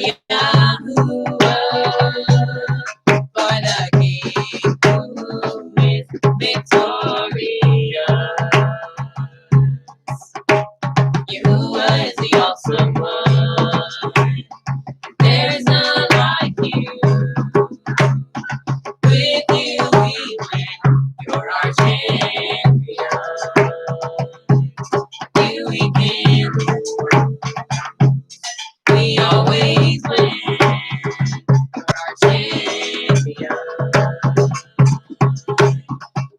Yahuwah, for the King who is victorious. Yahuwah is the awesome one. There is none like you. With you we win. You're our champion. You we can lose. We always win. You're our champion.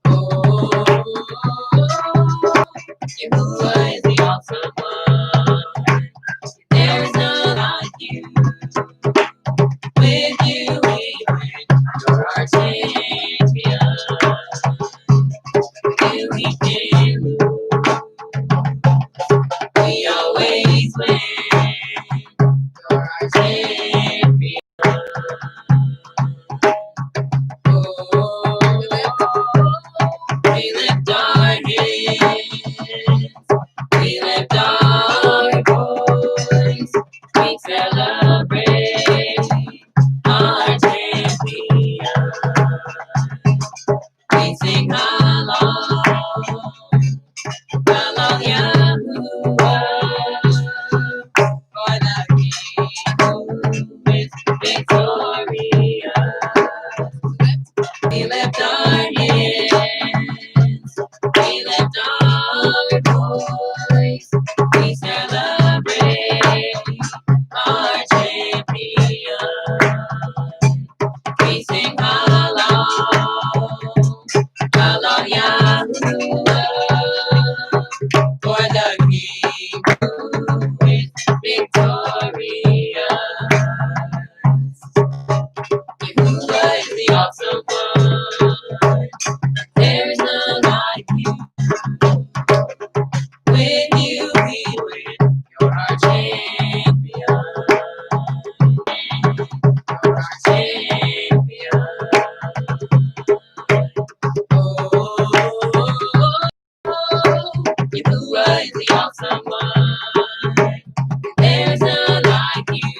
Oh, Yahuwah is the awesome one. There is none like you. With you we win. You're our champion. You we can lose. We always win. You're our champion. Oh, we lift our hands. We lift our voice. We celebrate our champion. We sing hallelujah, hallelujah, for the King who is victorious. We lift our hands, we lift our voice, we celebrate our champion. We sing hallelujah, hallelujah, for the King who is victorious. Yahuwah is the awesome one. There is none like you. With you we win. You're our champion. You're our champion. Oh, Yahuwah is the awesome one. There's none like you.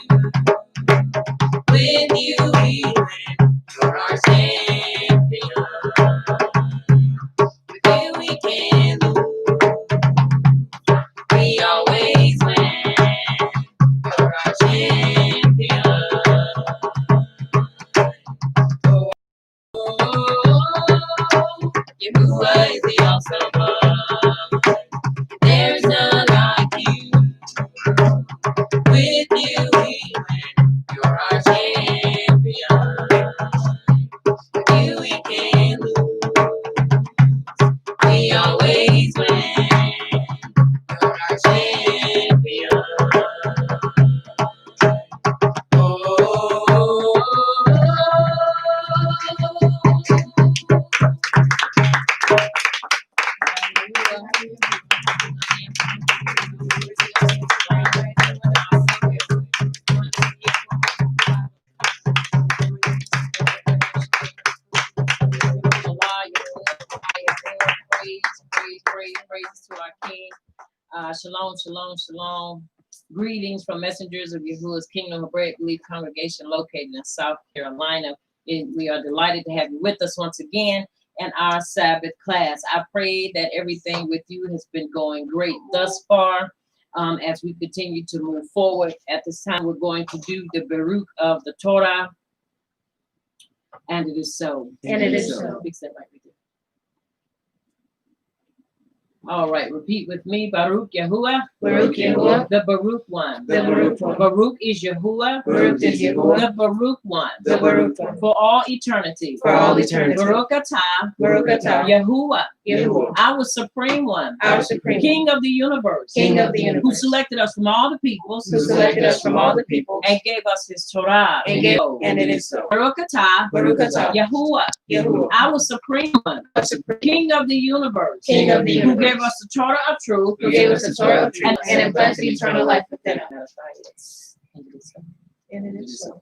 With you we win. You're our champion. With you we can lose. We always win. You're our champion. Oh, Yahuwah is the awesome one. There's none like you. With you we win. You're our champion. With you we can lose. We always win. You're our champion. Oh, praise to our King. Shalom, shalom, shalom. Greetings from messengers of Yahuwah's Kingdom of Bread Belief congregation located in South Carolina. We are delighted to have you with us once again in our Sabbath class. I pray that everything with you has been going great thus far. As we continue to move forward, at this time we're going to do the Baruch of the Torah. And it is so. And it is so. Fix that right there. All right, repeat with me. Baruch Yahuwah. Baruch Yahuwah. The Baruch one. The Baruch one. Baruch is Yahuwah. Baruch is Yahuwah. The Baruch one. The Baruch one. For all eternity. For all eternity. Baruch atah. Baruch atah. Yahuwah. Yahuwah. Our supreme one. Our supreme King of the universe. King of the Who universe. selected us from all the peoples. Who selected us from all the peoples. And gave us his Torah. And it is so. Baruch atah. Baruch atah. Yahuwah. Yahuwah. Our supreme one. Our supreme King of the universe. King of the Who universe. gave us the Torah of truth. Who gave us the Torah of truth and implanted eternal life within us. And it is so.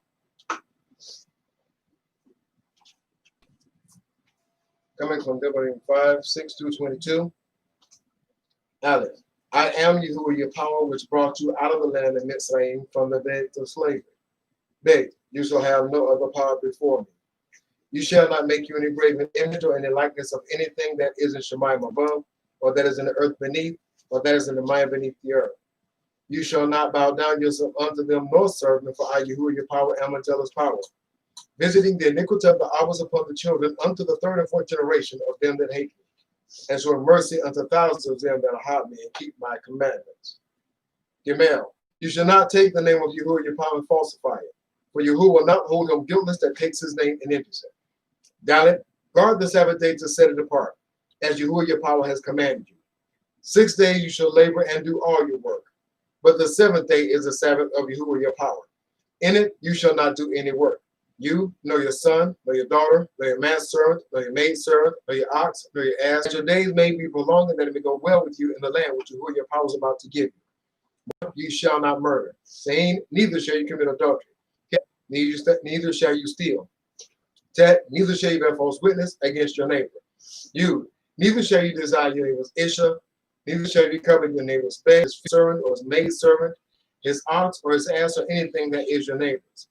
Coming from Deuteronomy 5:6-22. Aleph. I am Yahuwah, your power, which brought you out of the land of Mitzrayim from the bed of slavery. Beg, you shall have no other power before me. You shall not make you any graven image or any likeness of anything that is in Shemayim above, or that is in the earth beneath, or that is in the mind beneath the earth. You shall not bow down yourself unto them, nor serve them, for I, Yahuwah, your power, am a jealous power, visiting the iniquity of the hours upon the children unto the third and fourth generation of them that hate me, and show mercy unto thousands of them that are hate me and keep my commandments. Gimel, you shall not take the name of Yahuwah, your power, and falsify it, for Yahuwah will not hold him guiltless that takes his name and enters it. Dalet, guard the Sabbath day to set it apart, as Yahuwah your power has commanded you. 6 days you shall labor and do all your work, but the seventh day is the Sabbath of Yahuwah your power. In it you shall not do any work. You, nor your son, nor your daughter, nor your manservant, nor your maidservant, nor your ox, nor your ass. That your days may be prolonged, and that it may go well with you in the land which Yahuwah your power is about to give you. You shall not murder, saying, neither shall you commit adultery. Neither shall you steal. Tet, neither shall you bear false witness against your neighbor. You, neither shall you desire your neighbor's Isha, neither shall you covet your neighbor's bed, his servant or his maidservant, his ox or his ass, or anything that is your neighbor's.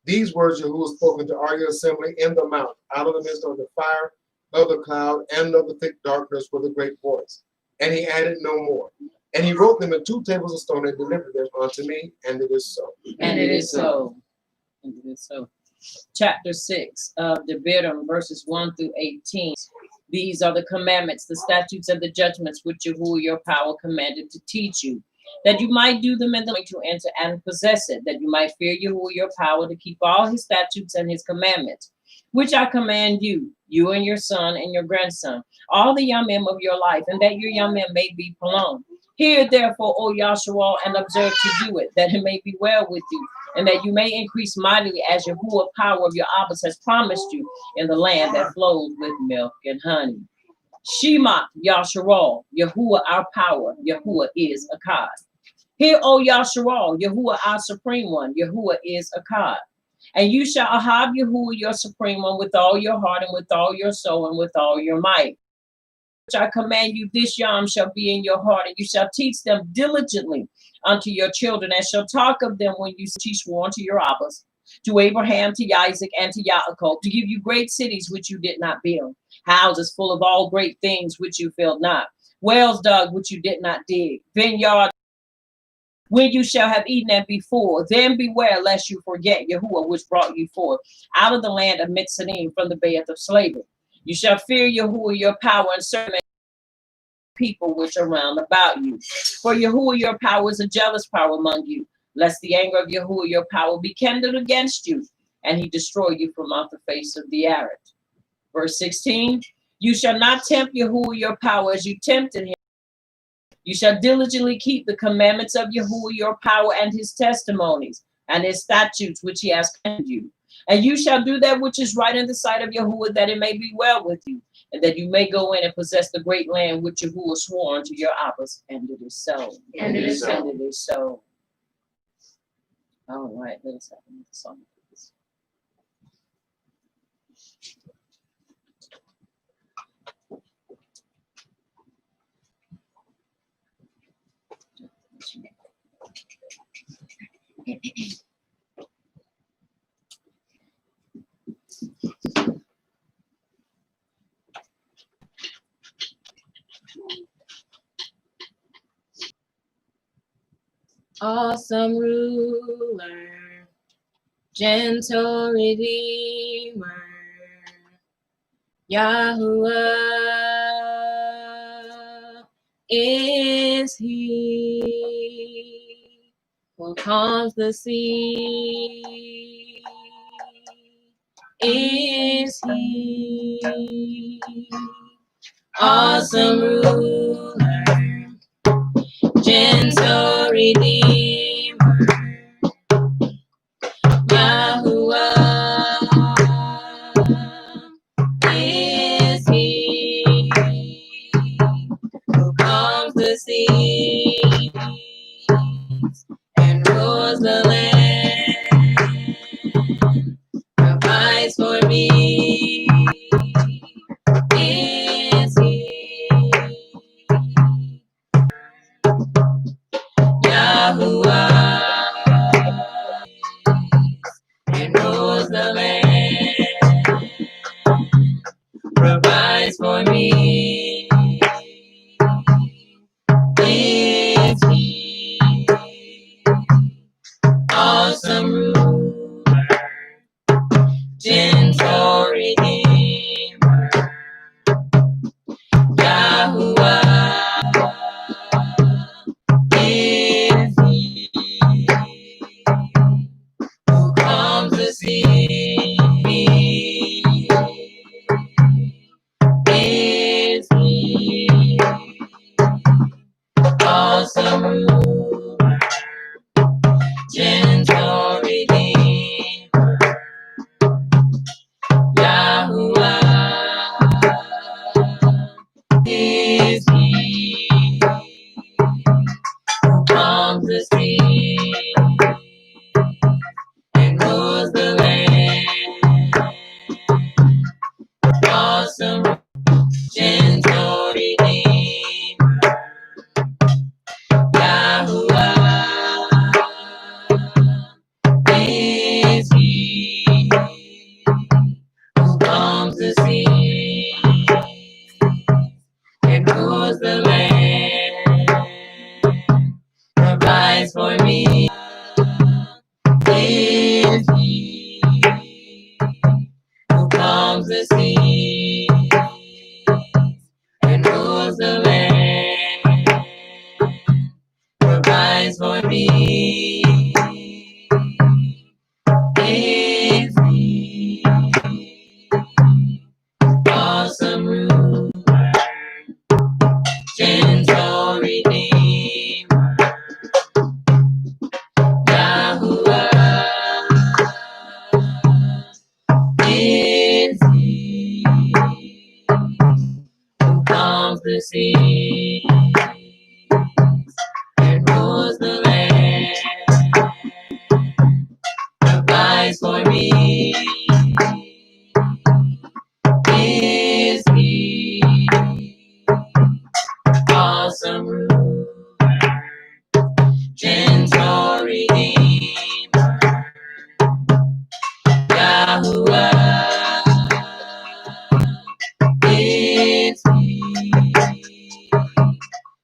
These words Yahuwah spoken to all your assembly in the mount, out of the midst of the fire, of the cloud, and of the thick darkness with a great voice. And he added no more. And he wrote them in 2 tables of stone and delivered them unto me, and it is so. And it is so. And it is so. Chapter 6 of Devarim, verses 1 through 18. These are the commandments, the statutes, and the judgments which Yahuwah your power commanded to teach you, that you might do them in the way to enter and possess it, that you might fear Yahuwah your power to keep all his statutes and his commandments, which I command you, you and your son and your grandson, all the young men of your life, and that your young men may be prolonged. Hear therefore, O Yahshua, and observe to do it, that it may be well with you, and that you may increase mightily as Yahuwah power of your Abbas has promised you in the land that flows with milk and honey. Shema Yahshua, Yahuwah our power, Yahuwah is Akkad. Hear, O Yahshua, Yahuwah our supreme one, Yahuwah is Akkad. And you shall ahab Yahuwah your supreme one with all your heart and with all your soul and with all your might. Which I command you, this yom shall be in your heart, and you shall teach them diligently unto your children, and shall talk of them when you sworn to your Abbas, to Abraham, to Isaac, and to Yaakov, to give you great cities which you did not build, houses full of all great things which you filled not, wells dug which you did not dig, vineyard when you shall have eaten and before, then beware lest you forget Yahuwah which brought you forth out of the land of Mitzrayim from the bed of slavery. You shall fear Yahuwah your power and serve people which are round about you. For Yahuwah your power is a jealous power among you, lest the anger of Yahuwah your power be kindled against you, and he destroy you from off the face of the earth. Verse 16, you shall not tempt Yahuwah your power as you tempted him. You shall diligently keep the commandments of Yahuwah your power and his testimonies and his statutes which he has commanded you. And you shall do that which is right in the sight of Yahuwah, that it may be well with you, and that you may go in and possess the great land which Yahuwah swore unto your Abbas. And it is so. And it is so. And it is so. All right, let us have another song, please. Awesome ruler, gentle redeemer, Yahuwah is he who calms the sea. Is he awesome ruler, gentle redeemer, Yahuwah is he who calms the seas and roars the land, provides for me. Is he Yahuwah? the land, provides for me. Is he awesome ruler, gentle redeemer, Yahuwah is he who calms the sea. Is he awesome ruler, gentle redeemer, Yahuwah is he who calms the sea and rules the land. Awesome, gentle redeemer, Yahuwah is he who calms the sea and rules the land, provides for me. Is he who calms the sea and rules the land, provides for me. Is he awesome ruler, gentle redeemer, Yahuwah is he who calms the sea and rules the land, provides for me. Is he awesome ruler, gentle redeemer, Yahuwah is he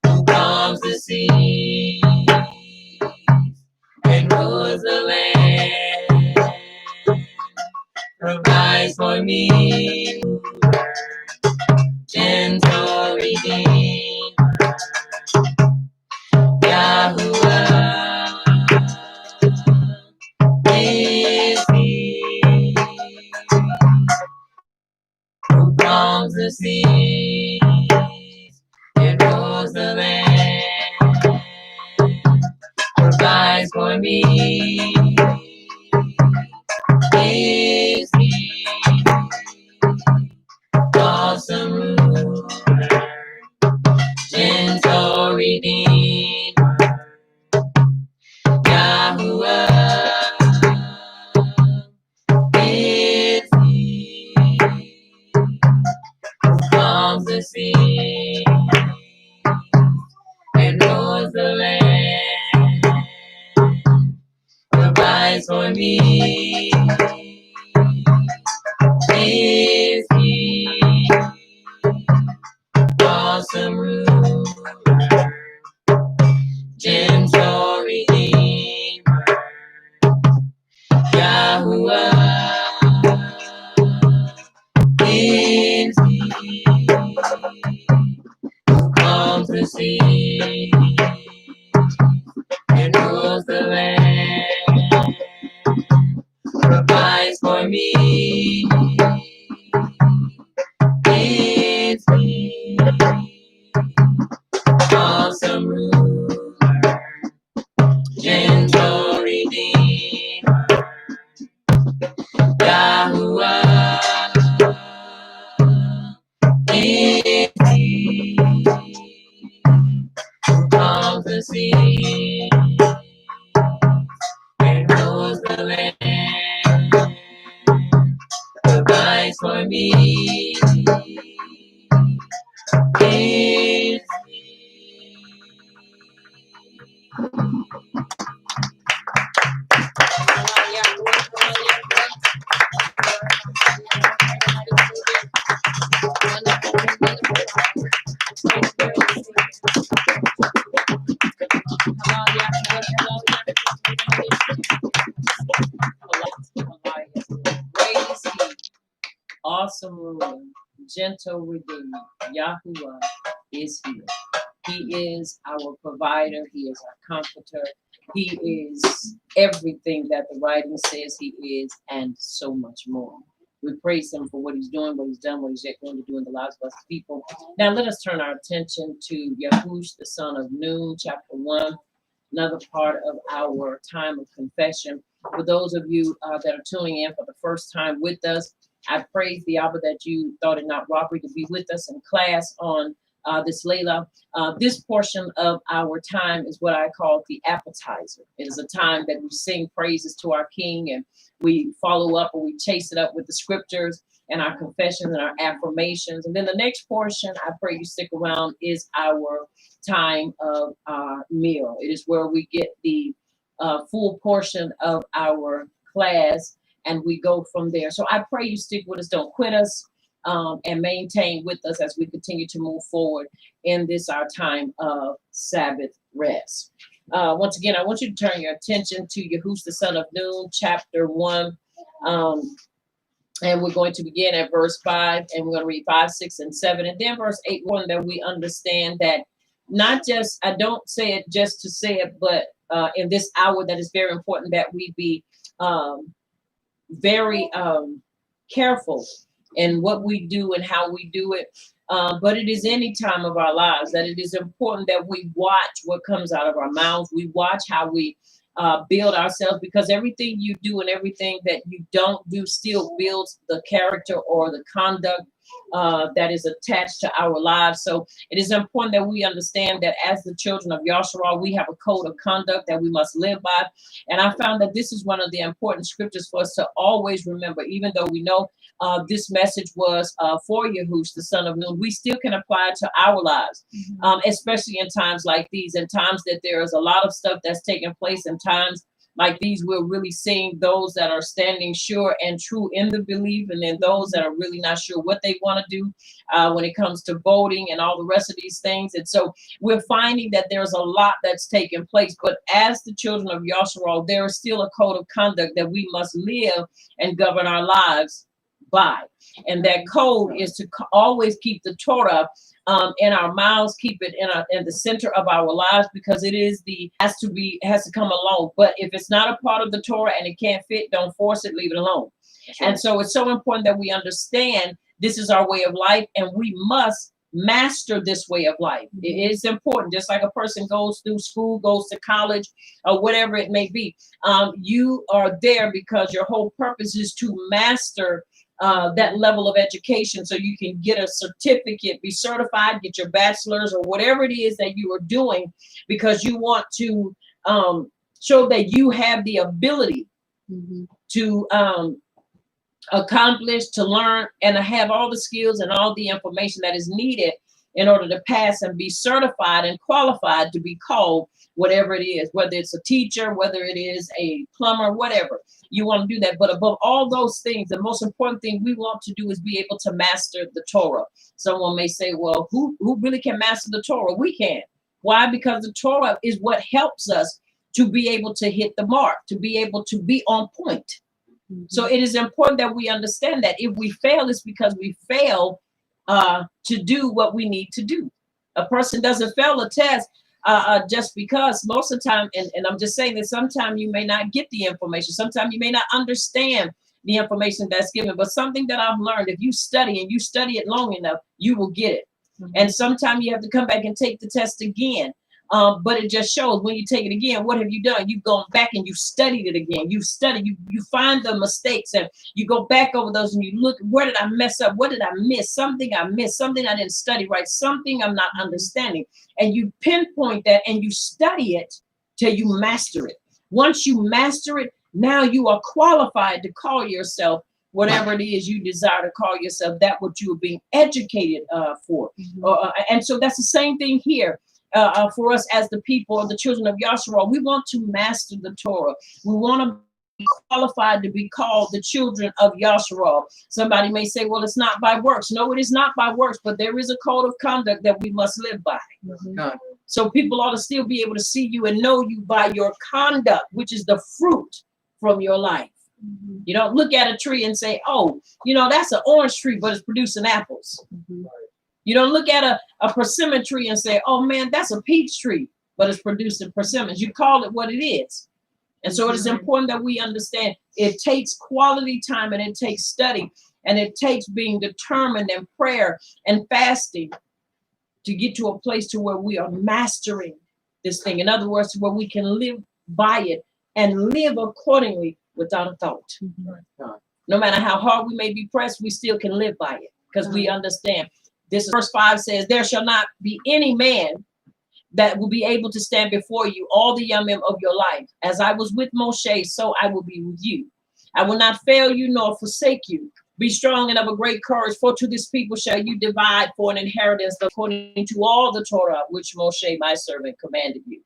who calms the sea and rules the land, provides for me. Gentle redeemer, Yahuwah is he who calms the sea and rules the land, provides for me. Is he awesome ruler, gentle redeemer, Yahuwah is he who calms the sea and rules the land, provides for me. Is he awesome ruler, gentle redeemer, Yahuwah is he who calms the sea and rules the land, provides for me. Is he awesome ruler, gentle redeemer, Yahuwah is he who calms the sea and rules the land, provides for me. Is he awesome ruler, gentle redeemer, Yahuwah is here. He is our provider. He is our comforter. He is everything that the writing says he is, and so much more. We praise him for what he's doing, what he's done, what he's yet going to do in the lives of us people. Now let us turn our attention to Yahush, the son of Nun, chapter 1, another part of our time of confession. For those of you that are tuning in for the first time with us, I praise the Abba that you thought it not robbery to be with us in class on this Layla. This portion of our time is what I call the appetizer. It is a time that we sing praises to our King, and we follow up or we chase it up with the scriptures and our confessions and our affirmations. And then the next portion, I pray you stick around, is our time of our meal. It is where we get the full portion of our class, and we go from there. So I pray you stick with us, don't quit us, and maintain with us as we continue to move forward in this, our time of Sabbath rest. Once again, I want you to turn your attention to Yahush, the son of Nun, chapter 1. And we're going to begin at verse 5, and we're going to read 5, 6, and 7. And then verse 8, one that we understand that not just, I don't say it just to say it, but in this hour that is very important that we be very careful in what we do and how we do it. But it is any time of our lives that it is important that we watch what comes out of our mouths. We watch how we build ourselves, because everything you do and everything that you don't do still builds the character or the conduct that is attached to our lives. So it is important that we understand that as the children of Yahshua, we have a code of conduct that we must live by. And I found that this is one of the important scriptures for us to always remember, even though we know this message was for Yahush, the son of Nun, we still can apply it to our lives, especially in times like these, in times that there is a lot of stuff that's taking place, in times like these, we're really seeing those that are standing sure and true in the belief, and then those that are really not sure what they want to do when it comes to voting and all the rest of these things. And so we're finding that there's a lot that's taking place. But as the children of Yahshua, there is still a code of conduct that we must live and govern our lives by. And that code is to always keep the Torah in our mouths, keep it in the center of our lives, because it is has to come along. But if it's not a part of the Torah and it can't fit, don't force it, leave it alone. Sure. And so it's so important that we understand this is our way of life, and we must master this way of life. It is important, just like a person goes through school, goes to college, or whatever it may be. You are there because your whole purpose is to master that level of education, so you can get a certificate, be certified, get your bachelor's or whatever it is that you are doing, because you want to show that you have the ability to accomplish, to learn, and to have all the skills and all the information that is needed in order to pass and be certified and qualified to be called whatever it is, whether it's a teacher, whether it is a plumber, whatever. You want to do that. But above all those things, the most important thing we want to do is be able to master the Torah. Someone may say, well, who really can master the Torah? We can. Why? Because the Torah is what helps us to be able to hit the mark, to be able to be on point. So it is important that we understand that if we fail, it's because we fail to do what we need to do. A person doesn't fail a test just because. Most of the time, and I'm just saying that sometimes you may not get the information. Sometimes you may not understand the information that's given. But something that I've learned, if you study and you study it long enough, you will get it. And sometimes you have to come back and take the test again. But it just shows when you take it again, what have you done? You've gone back and you studied it again. You've studied, you find the mistakes, and you go back over those and you look, where did I mess up? What did I miss? Something I missed, something I didn't study right, something I'm not understanding. And you pinpoint that and you study it till you master it. Once you master it, now you are qualified to call yourself whatever it is you desire to call yourself, that what you are being educated for. And so that's the same thing here. For us as the people of the children of Yahshua, we want to master the Torah. We want to be qualified to be called the children of Yahshua. Somebody may say, well, it's not by works. No, it is not by works, but there is a code of conduct that we must live by. So people ought to still be able to see you and know you by your conduct, which is the fruit from your life. You don't look at a tree and say, oh, you know, that's an orange tree, but it's producing apples. You don't look at a persimmon tree and say, oh man, that's a peach tree, but it's producing persimmons. You call it what it is. And so it is important that we understand it takes quality time, and it takes study, and it takes being determined in prayer and fasting to get to a place to where we are mastering this thing. In other words, where we can live by it and live accordingly without a thought. No matter how hard we may be pressed, we still can live by it because we understand. This verse 5 says, there shall not be any man that will be able to stand before you all the young men of your life. As I was with Moshe, so I will be with you. I will not fail you nor forsake you. Be strong and of a great courage, for to this people shall you divide for an inheritance according to all the Torah which Moshe my servant commanded you.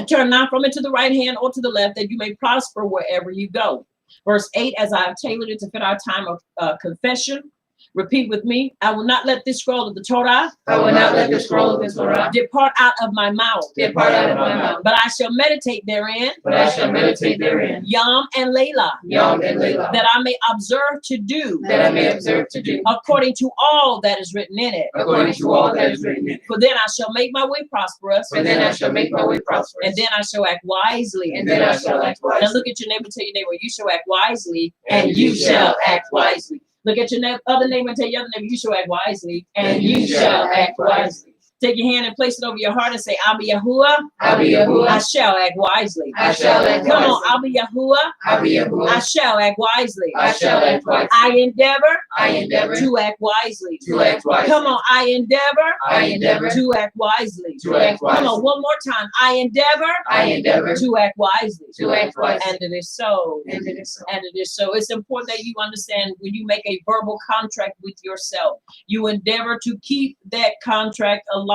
Turn not from it to the right hand or to the left, that you may prosper wherever you go. Verse 8, as I have tailored it to fit our time of confession. Repeat with me. I will not let this scroll of the Torah. I will not let the scroll of the Torah depart out of my mouth. depart out of my mouth. But I shall meditate therein. But I shall meditate therein. Yom and Layla. Yom and Layla. That I may observe to do. That I may observe to do. According to all that is written in it. According to all that is written in it. For then I shall make my way prosperous. For then I shall make my way prosperous. And then I shall act wisely. And then I shall act wisely. Now look at your neighbor, tell your neighbor, you shall act wisely, and you shall act wisely. Look at your other neighbor and tell your other neighbor, you shall act wisely, and you shall act wisely. Take your hand and place it over your heart and say, I'll be Yahuwah. I'll be Yahuwah. I shall act wisely. I shall act Come on, wisely. I'll be Yahuwah. I'll be Yahuwah. I shall act wisely. I shall act wisely. I endeavor. I endeavor to act wisely. to act wisely. Come on, I endeavor. I endeavor to act wisely. to act wisely. Come on, one more time. I endeavor. I endeavor to act wisely. to act wisely. And it is so. And it is so. And it is so. It's important that you understand when you make a verbal contract with yourself, you endeavor to keep that contract alive.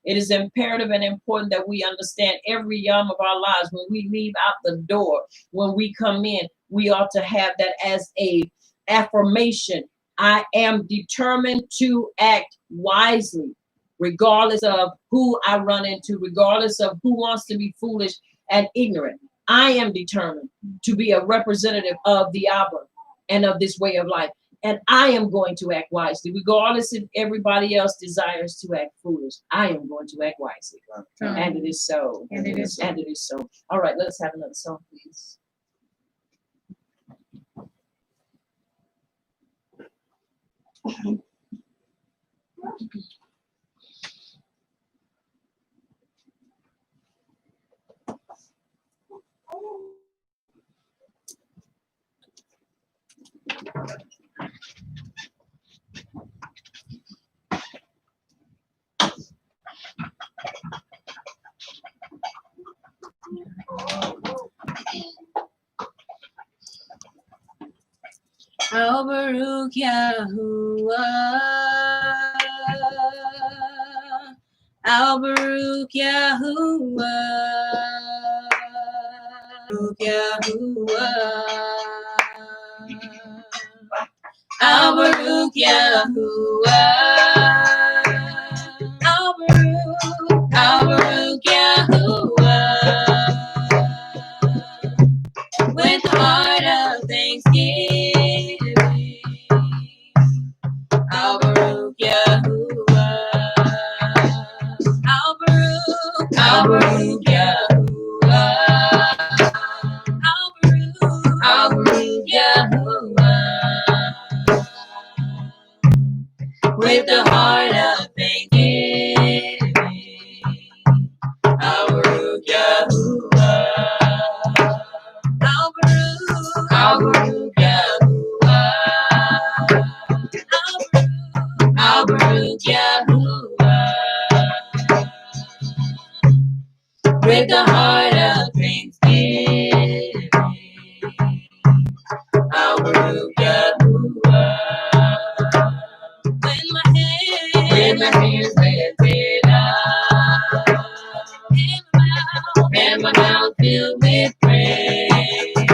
It is imperative and important that we understand every yom of our lives. When we leave out the door, when we come in, we ought to have that as a affirmation. I am determined to act wisely, regardless of who I run into, regardless of who wants to be foolish and ignorant. I am determined to be a representative of the Abba and of this way of life. And I am going to act wisely, regardless if everybody else desires to act foolish. I am going to act wisely. And it is so. And it is so. And it is so. All right, let's have another song, please. Al Baruch Yahuwah, Al Baruch Yahuwah, Baruch Yahuwah, Al Baruch Yahuwah, Al Baruch Yahuwah, with the heart of thanksgiving. Al Baruch Yahuwah, Al Baruch Yahuwah, Al Baruch Yahuwah, with the heart of thanksgiving. Al Baruch Yahuwah, Al Baruch Yahuwah, Al Baruch Yahuwah, with the heart of thanksgiving. Al Baruch Yahuwah, when my hands lifted up, and my mouth filled with praise,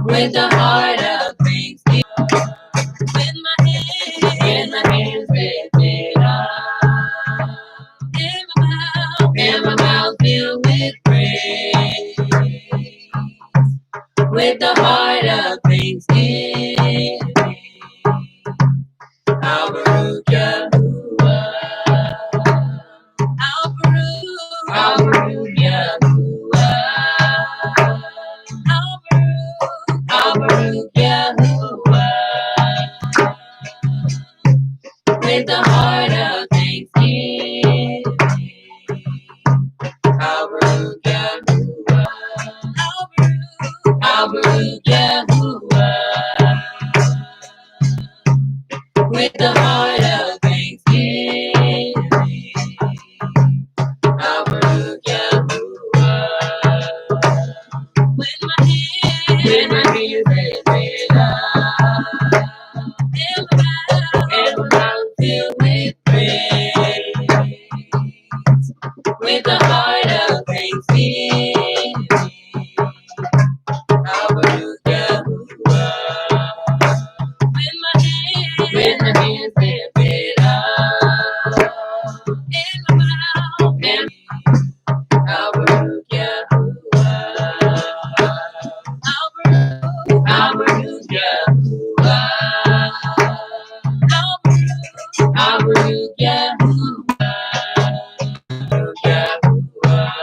with the heart of thanksgiving. With my hands lifted up, and and my mouth filled with praise. With the heart of thanksgiving, I'll Baruch Yahuwah. I'll Baruch Yahuwah. I'll Baruch Yahuwah. With the heart of thanksgiving, I'll Baruch Yahuwah. I'll Baruch Yahuwah. With the heart of thanksgiving, I'll Baruch Yahuwah. With my hands lifted up, and my mouth filled with praise. With the heart of thanksgiving, I'll Baruch Yahuwah. With my hands lifted up, and my mouth and I'll Baruch Yahuwah. I'll Baruch Yahuwah. I'll Baruch Yahuwah. Baruch Yahuwah.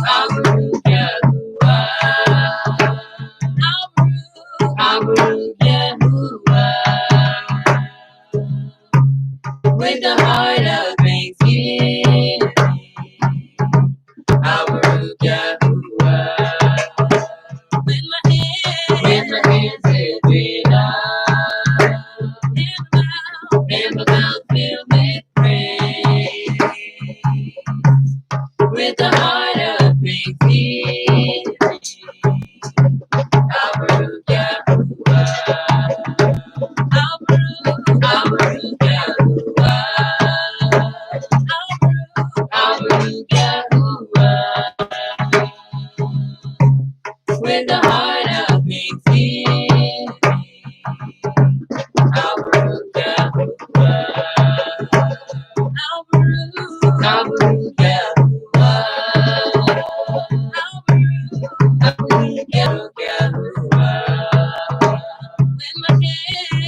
I'll Baruch Yahuwah. I'll Baruch Yahuwah. With the heart of thanksgiving, I'll Baruch Yahuwah. With my hands lifted up, and my mouth filled with praise. With the heart of thanksgiving, I'll Baruch Yahuwah. I'll Baruch Yahuwah. I'll Baruch Yahuwah. With the heart of thanksgiving, I'll Baruch Yahuwah. I'll Baruch Yahuwah. I'll Baruch Yahuwah.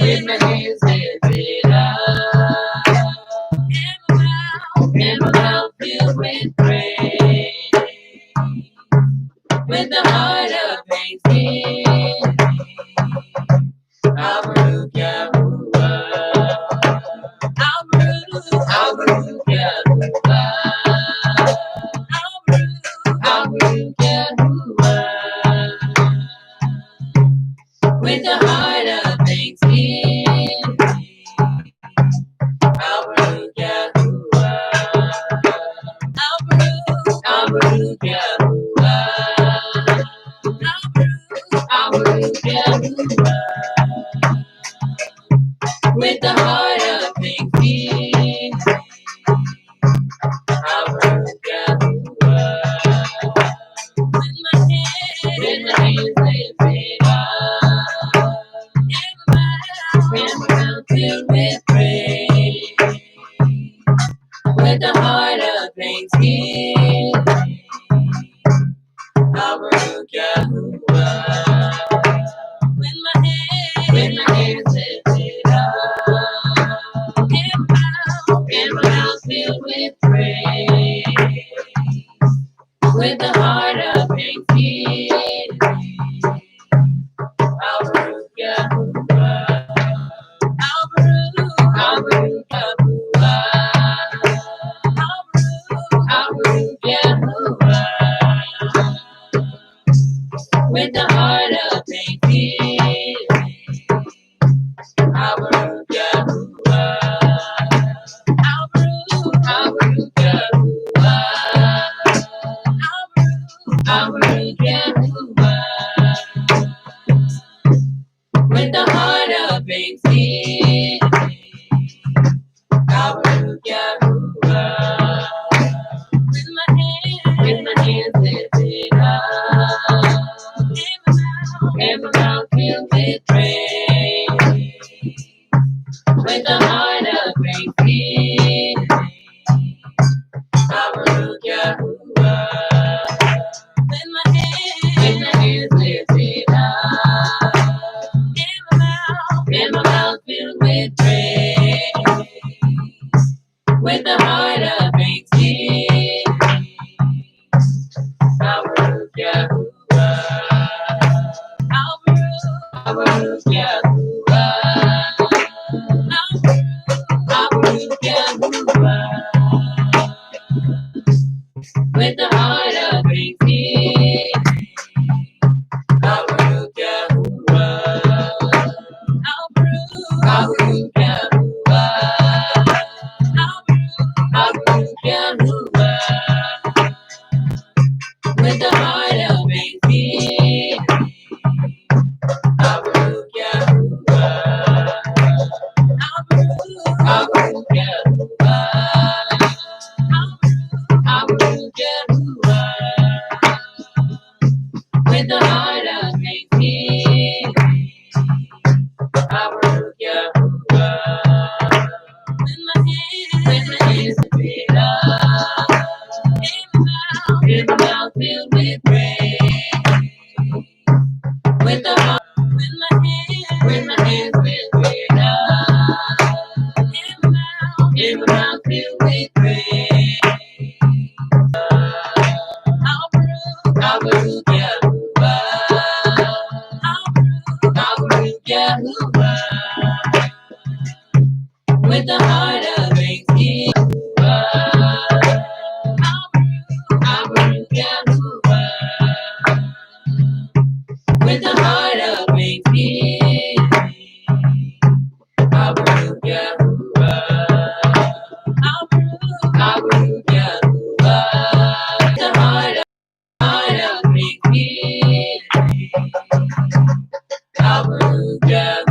With my hands lifted up, and my mouth filled with praise. With the heart of thanksgiving, I'll Baruch Yahuwah. I'll Baruch Yahuwah. I'll Baruch Yahuwah. With the heart of thanksgiving, I'll Baruch Yahuwah. I'll Baruch Yahuwah. I'll Baruch Yahuwah. With the heart of thanksgiving, I'll Baruch Yahuwah. With my hands lifted up, and my mouth filled with praise. With the heart of thanksgiving, I'll Baruch Yahuwah. With my hands lifted up, and my mouth filled with praise. With the heart of thanksgiving, I'll Baruch Yahuwah. I'll Baruch Yahuwah. I'll Baruch Yahuwah. With the heart of thanksgiving, I'll Baruch Yahuwah. I'll Baruch Yahuwah. I'll Baruch with the heart of thanksgiving. Baruch Yahuwah. Baruch Yahuwah. Baruch Yahuwah. With the heart of thanksgiving. Baruch Yahuwah. Baruch Yahuwah. Baruch Yahuwah. With the heart of thanksgiving. Baruch Yahuwah. With my hands lifted up, in my mouth filled with praise. With the heart, with my hands lifted up, in my mouth filled with praise. Baruch Yahuwah. Baruch Yahuwah. With the heart of thanksgiving. Baruch Yahuwah. With the heart of thanksgiving. Baruch Yahuwah. Baruch Yahuwah. With the heart of thanksgiving. Baruch Yahuwah.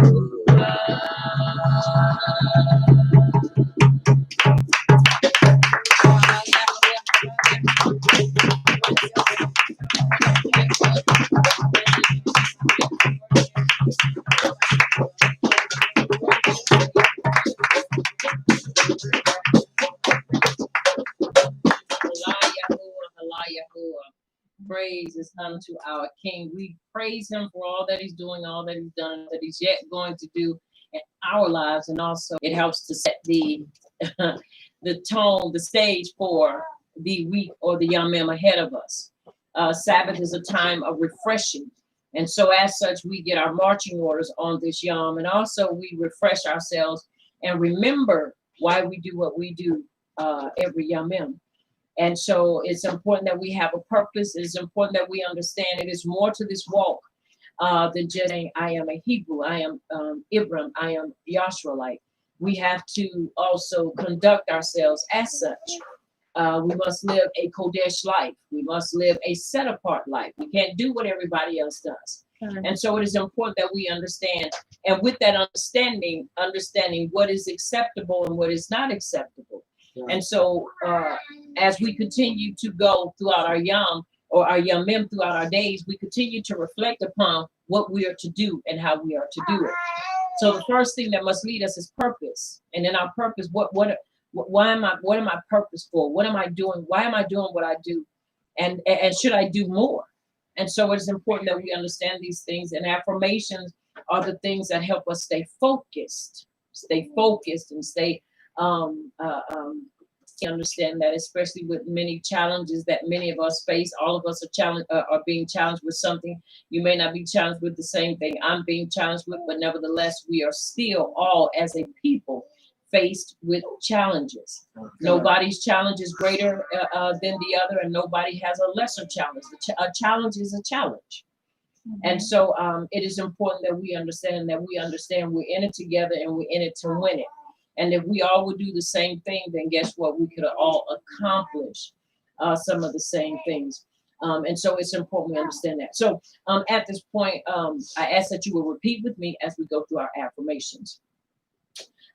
Praise is unto our King. We praise him for all that he's doing, all that he's done, that he's yet going to do in our lives. And also it helps to set the the tone, the stage for the week or the Yamim ahead of us. Sabbath is a time of refreshing. And so as such, we get our marching orders on this Yom. And also we refresh ourselves and remember why we do what we do every Yamim. And so it's important that we have a purpose. It's important that we understand it is more to this walk than just saying, I am a Hebrew, I am Ibram, I am Yashraelite. We have to also conduct ourselves as such. We must live a Kodesh life. We must live a set apart life. We can't do what everybody else does. And so it is important that we understand. And with that understanding what is acceptable and what is not acceptable. And so as we continue to go throughout our Yom or our Yamim throughout our days, we continue to reflect upon what we are to do and how we are to do it. So the first thing that must lead us is purpose. And in our purpose, what am I purpose for? What am I doing? Why am I doing what I do? And should I do more? And so it's important that we understand these things. And affirmations are the things that help us stay focused and stay understand that, especially with many challenges that many of us face. All of us are being challenged with something. You may not be challenged with the same thing I'm being challenged with, but nevertheless, we are still all as a people faced with challenges. Okay. Nobody's challenge is greater than the other, and nobody has a lesser challenge. A challenge is a challenge. Mm-hmm. And so it is important that we understand we're in it together and we're in it to win it. And if we all would do the same thing, then guess what? We could all accomplish some of the same things. And so it's important we understand that. So at this point, I ask that you will repeat with me as we go through our affirmations.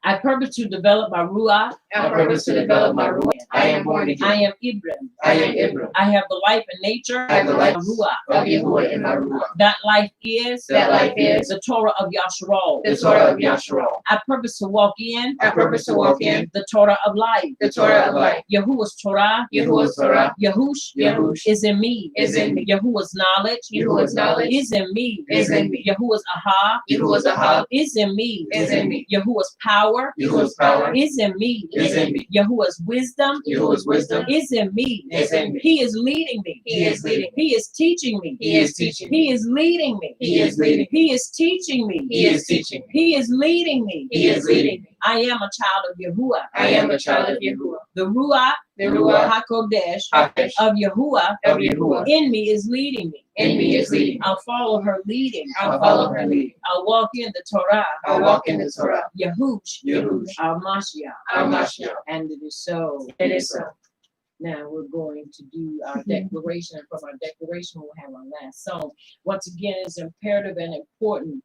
I purpose to develop my ruach. I purpose to develop my ruach. I am born again. I am Ibram. I am Ibram. I have the life and nature. I have the life of ruach. Of Yahuwah in my ruach. That life is. That life is. The Torah of Yasharal. The Torah of Yasharal. I purpose to walk in. I purpose to walk in. The Torah of life. The Torah of life. Yahuwah's Torah. Yahuwah's Torah. Yahush. Yahush. Is in me. Is in me. Yahuwah's knowledge. Yahuwah's knowledge. Is in me. Is in me. Yahuwah's aha. Yahuwah's aha. Is in me. Is in me. Yahuwah's power. Yahuwah's power. Is in me. Is in me. Yahuwah's wisdom. Yahuwah's wisdom. Is in me. Is in me. He is leading me. He is leading. He is teaching me. He is teaching. He is leading me. He is leading. He is teaching me. He is teaching. He is leading me. He is leading me. I am a child of Yahuwah. I am a child of Yahuwah. The Ruach The Ruach HaKodesh HaKodesh of Yahuwah of Yahuwah in me is leading me. in me is leading. I'll follow her leading. I'll follow her leading. I'll walk in the Torah. I'll walk in the Torah. Yahush, Yahush, our Mashiach. our Mashiach. And it is so. It is so. Now we're going to do our declaration, and from our declaration, we'll have our last song. Once again, it's imperative and important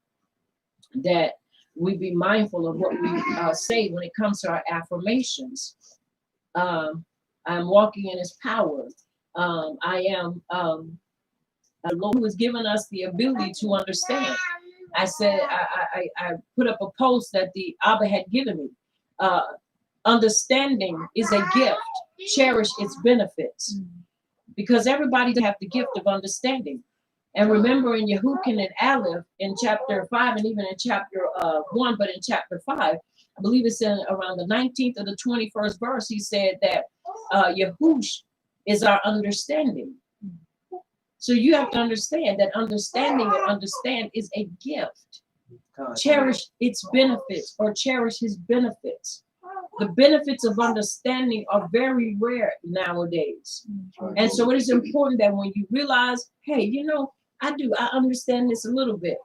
that we be mindful of what we say when it comes to our affirmations. I'm walking in His power. I am the Lord who has given us the ability to understand. I said I put up a post that the Abba had given me. Understanding is a gift. Cherish its benefits, because everybody have the gift of understanding. And remember, in Yehukin and Aleph in chapter 5, and even in chapter 1, but in chapter 5, I believe it's in around the 19th or the 21st verse, he said that Yahush is our understanding. So you have to understand that understanding and understand is a gift. Cherish its benefits, or cherish His benefits. The benefits of understanding are very rare nowadays. And so it is important that when you realize, hey, you know, I understand this a little bit.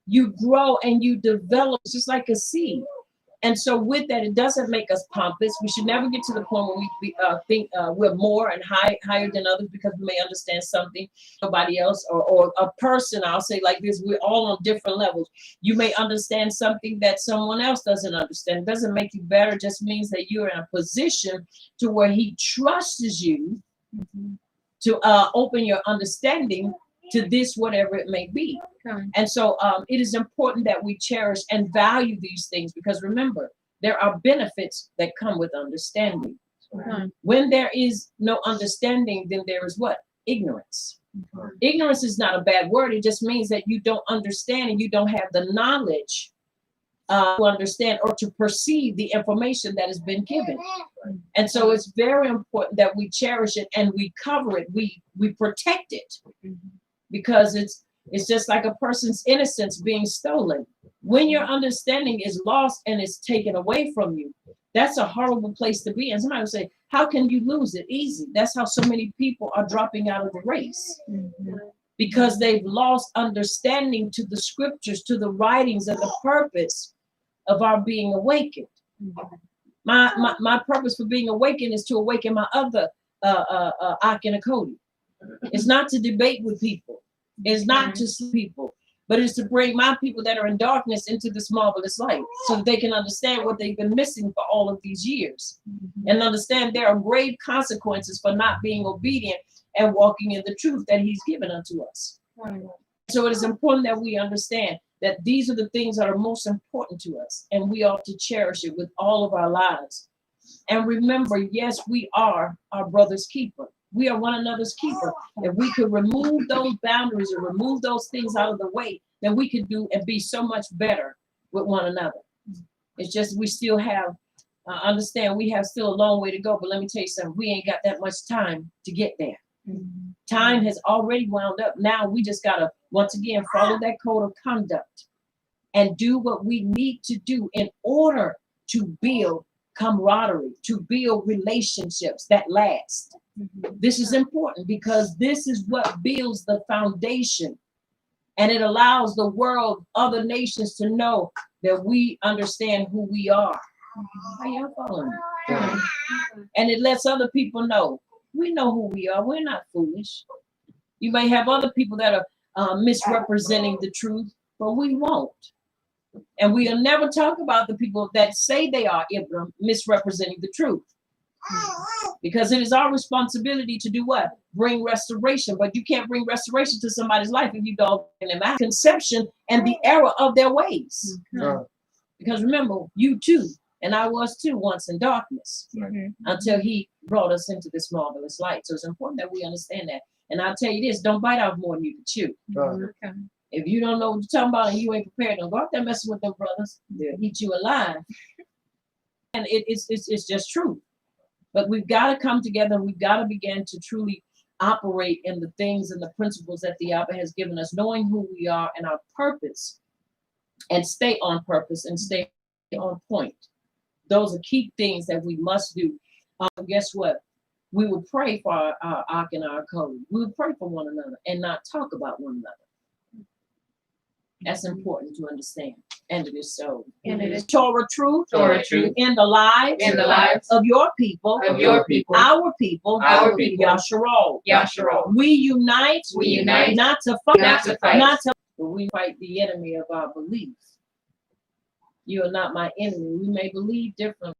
You grow and you develop just like a seed. And so with that, it doesn't make us pompous. We should never get to the point where we think we're more and higher than others because we may understand something nobody else, or a person, I'll say like this, we're all on different levels. You may understand something that someone else doesn't understand. It doesn't make you better, it just means that you're in a position to where He trusts you to open your understanding to this, whatever it may be. And so it is important that we cherish and value these things, because remember, there are benefits that come with understanding. When there is no understanding, then there is what? Ignorance. Ignorance is not a bad word. It just means that you don't understand and you don't have the knowledge to understand or to perceive the information that has been given. And so it's very important that we cherish it and we cover it. We protect it, because it's just like a person's innocence being stolen. When your understanding is lost and it's taken away from you, that's a horrible place to be. And somebody will say, how can you lose it? Easy. That's how so many people are dropping out of the race, because they've lost understanding to the scriptures, to the writings, and the purpose of our being awakened. My purpose for being awakened is to awaken my other Ak and Akodi. It's not to debate with people. It's not to see people, but it's to bring my people that are in darkness into this marvelous light, so that they can understand what they've been missing for all of these years, and understand there are grave consequences for not being obedient and walking in the truth that He's given unto us. So it is important that we understand that these are the things that are most important to us, and we ought to cherish it with all of our lives. And remember, yes, we are our brother's keeper. We are one another's keeper. If we could remove those boundaries or remove those things out of the way, then we could do and be so much better with one another. It's just we still have, understand we have still a long way to go, but let me tell you something, we ain't got that much time to get there. Time has already wound up. Now we just gotta, once again, follow that code of conduct and do what we need to do in order to build camaraderie, to build relationships that last. This is important, because this is what builds the foundation, and it allows the world, other nations, to know that we understand who we are. Are y'all following me? And it lets other people know we know who we are. We're not foolish. You may have other people that are misrepresenting the truth, but we won't. And we'll never talk about the people that say they are Ibram misrepresenting the truth. Because it is our responsibility to do what? Bring restoration. But you can't bring restoration to somebody's life if you don't give them out conception and the error of their ways. Because remember, you too, and I was too once in darkness, until He brought us into this marvelous light. So it's important that we understand that. And I'll tell you this, don't bite off more than you can chew. If you don't know what you're talking about and you ain't prepared, don't go out there messing with them brothers. They'll eat you alive. And it's just true. But we've got to come together, and we've got to begin to truly operate in the things and the principles that the Abba has given us, knowing who we are and our purpose, and stay on purpose and stay on point. Those are key things that we must do. Guess what? We would pray for our ark and our code. We would pray for one another and not talk about one another. That's important to understand. And it is so. And it is Torah truth. Torah truth. In the lives. In the lives of your people. of your people. Our people. Our people. Yasharal. Yasharal. We unite. We unite. Not to fight. Not to fight. But we fight the enemy of our beliefs. You are not my enemy. We may believe differently.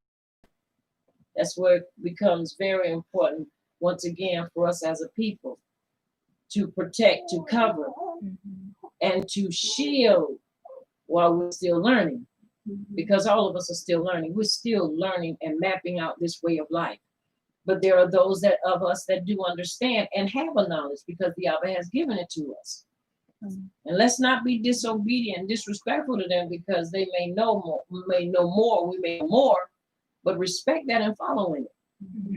That's where it becomes very important, once again, for us as a people to protect, to cover, and to shield while we're still learning. Because all of us are still learning. We're still learning and mapping out this way of life. But there are those of us that do understand and have a knowledge because the Abba has given it to us. And let's not be disobedient and disrespectful to them because they may know more. We may know more, but respect that and follow in it.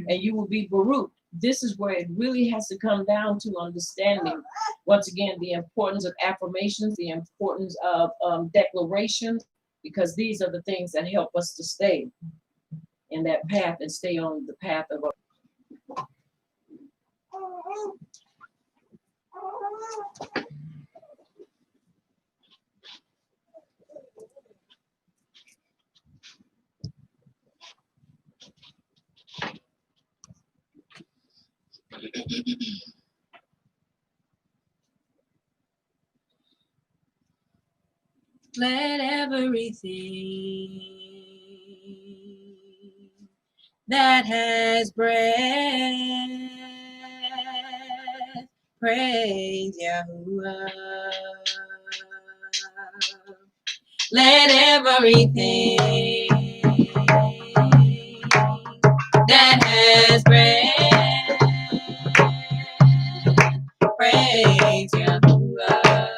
And you will be Baruch. This is where it really has to come down to understanding, once again, the importance of affirmations, the importance of declarations, because these are the things that help us to stay in that path and stay on the path of Let everything that has breath praise Yahuwah. Let everything that has breath praise Yahuwah.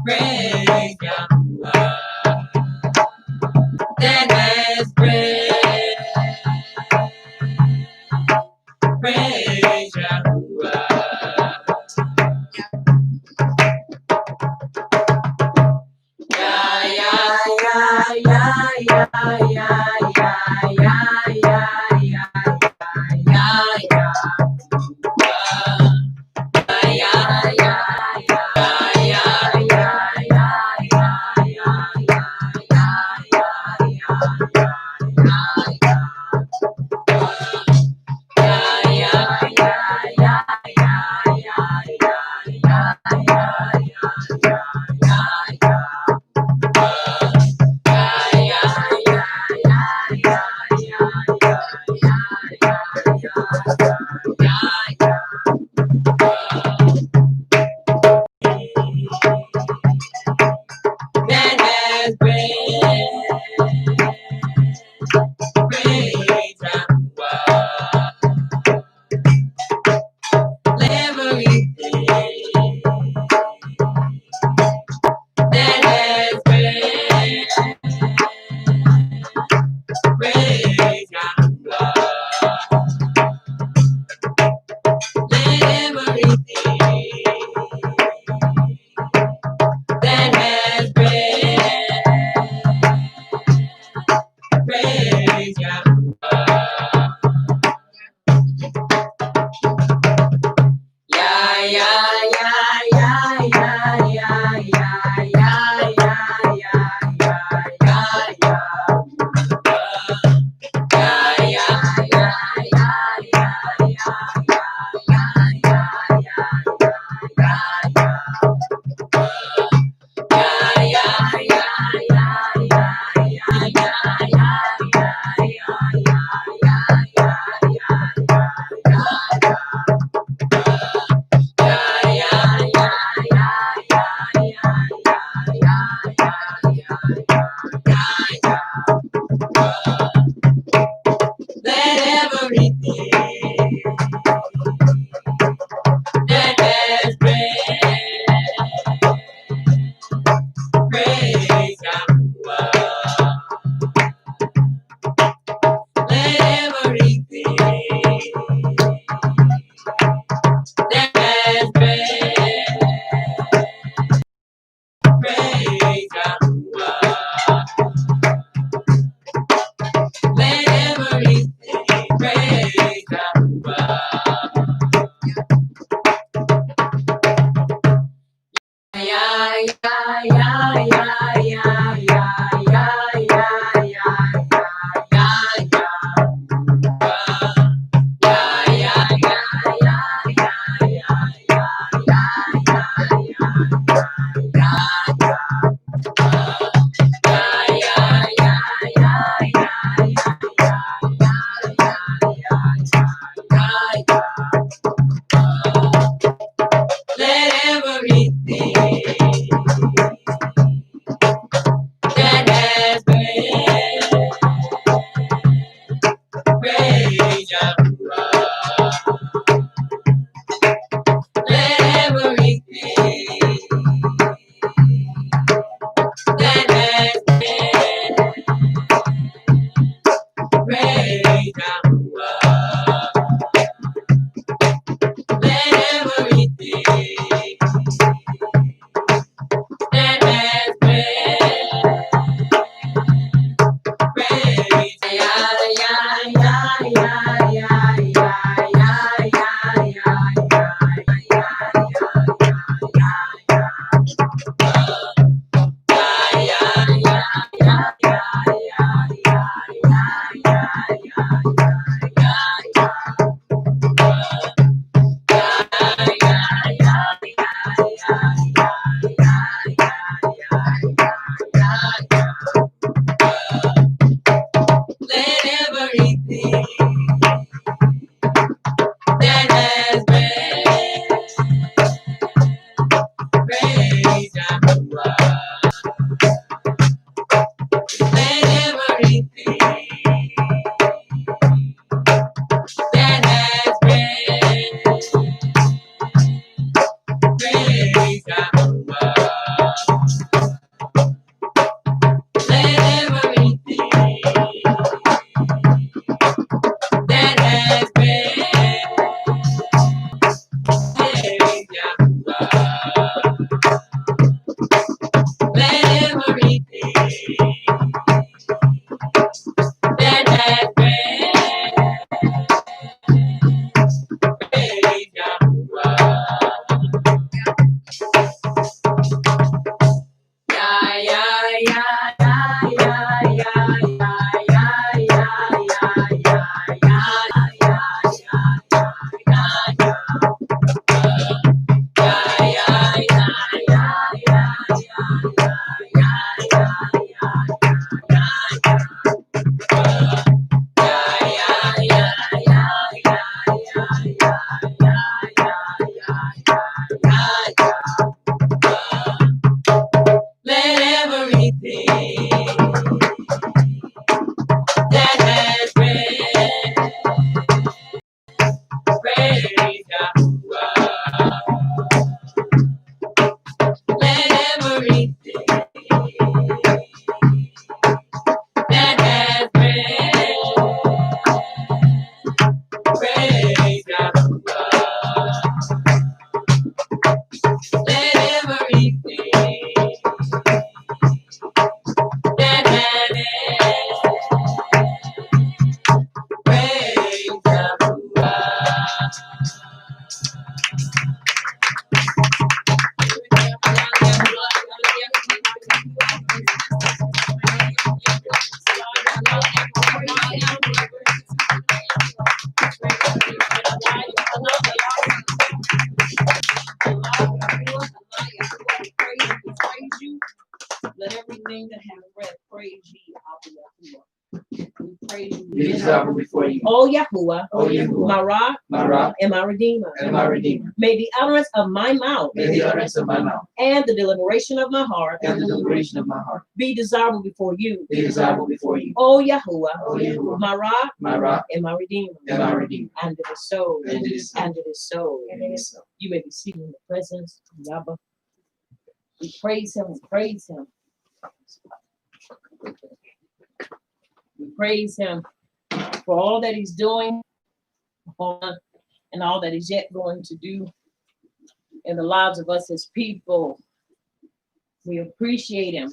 Praise Yahuwah. That has breath. Praise Yahuwah. That has breath. Praise Yahuwah. Everything that has breath. Praise Yahuwah. Let everything that has breath praise Yahuwah. Let everything that has breath praise Yahuwah. Let everything that has breath praise Yahuwah. Let everything that has breath praise Yahuwah. Let everything that has breath praise Yahuwah. Let everything that has breath praise Yahuwah. Let everything that has breath praise Yahuwah. Let everything that has praise Let everything that have breath praise ye, Abba Yahuwah. We praise you. We desire before you. Oh Yahuwah, O Yahuwah, my rock, my rock and my redeemer. and my redeemer. May the utterance of my mouth May the utterance of my mouth and the deliberation of my heart and the deliberation of my heart be desirable before you. be desirable before you. Oh Yahuwah, O Yahuwah, my rock, my rock and my redeemer. and my redeemer. And it is so. And it is so. And it is so. And it is so. You may be seated in the presence of Yahweh. We praise him. We praise him. We praise him for all that he's doing and all that he's yet going to do in the lives of us as people. We appreciate him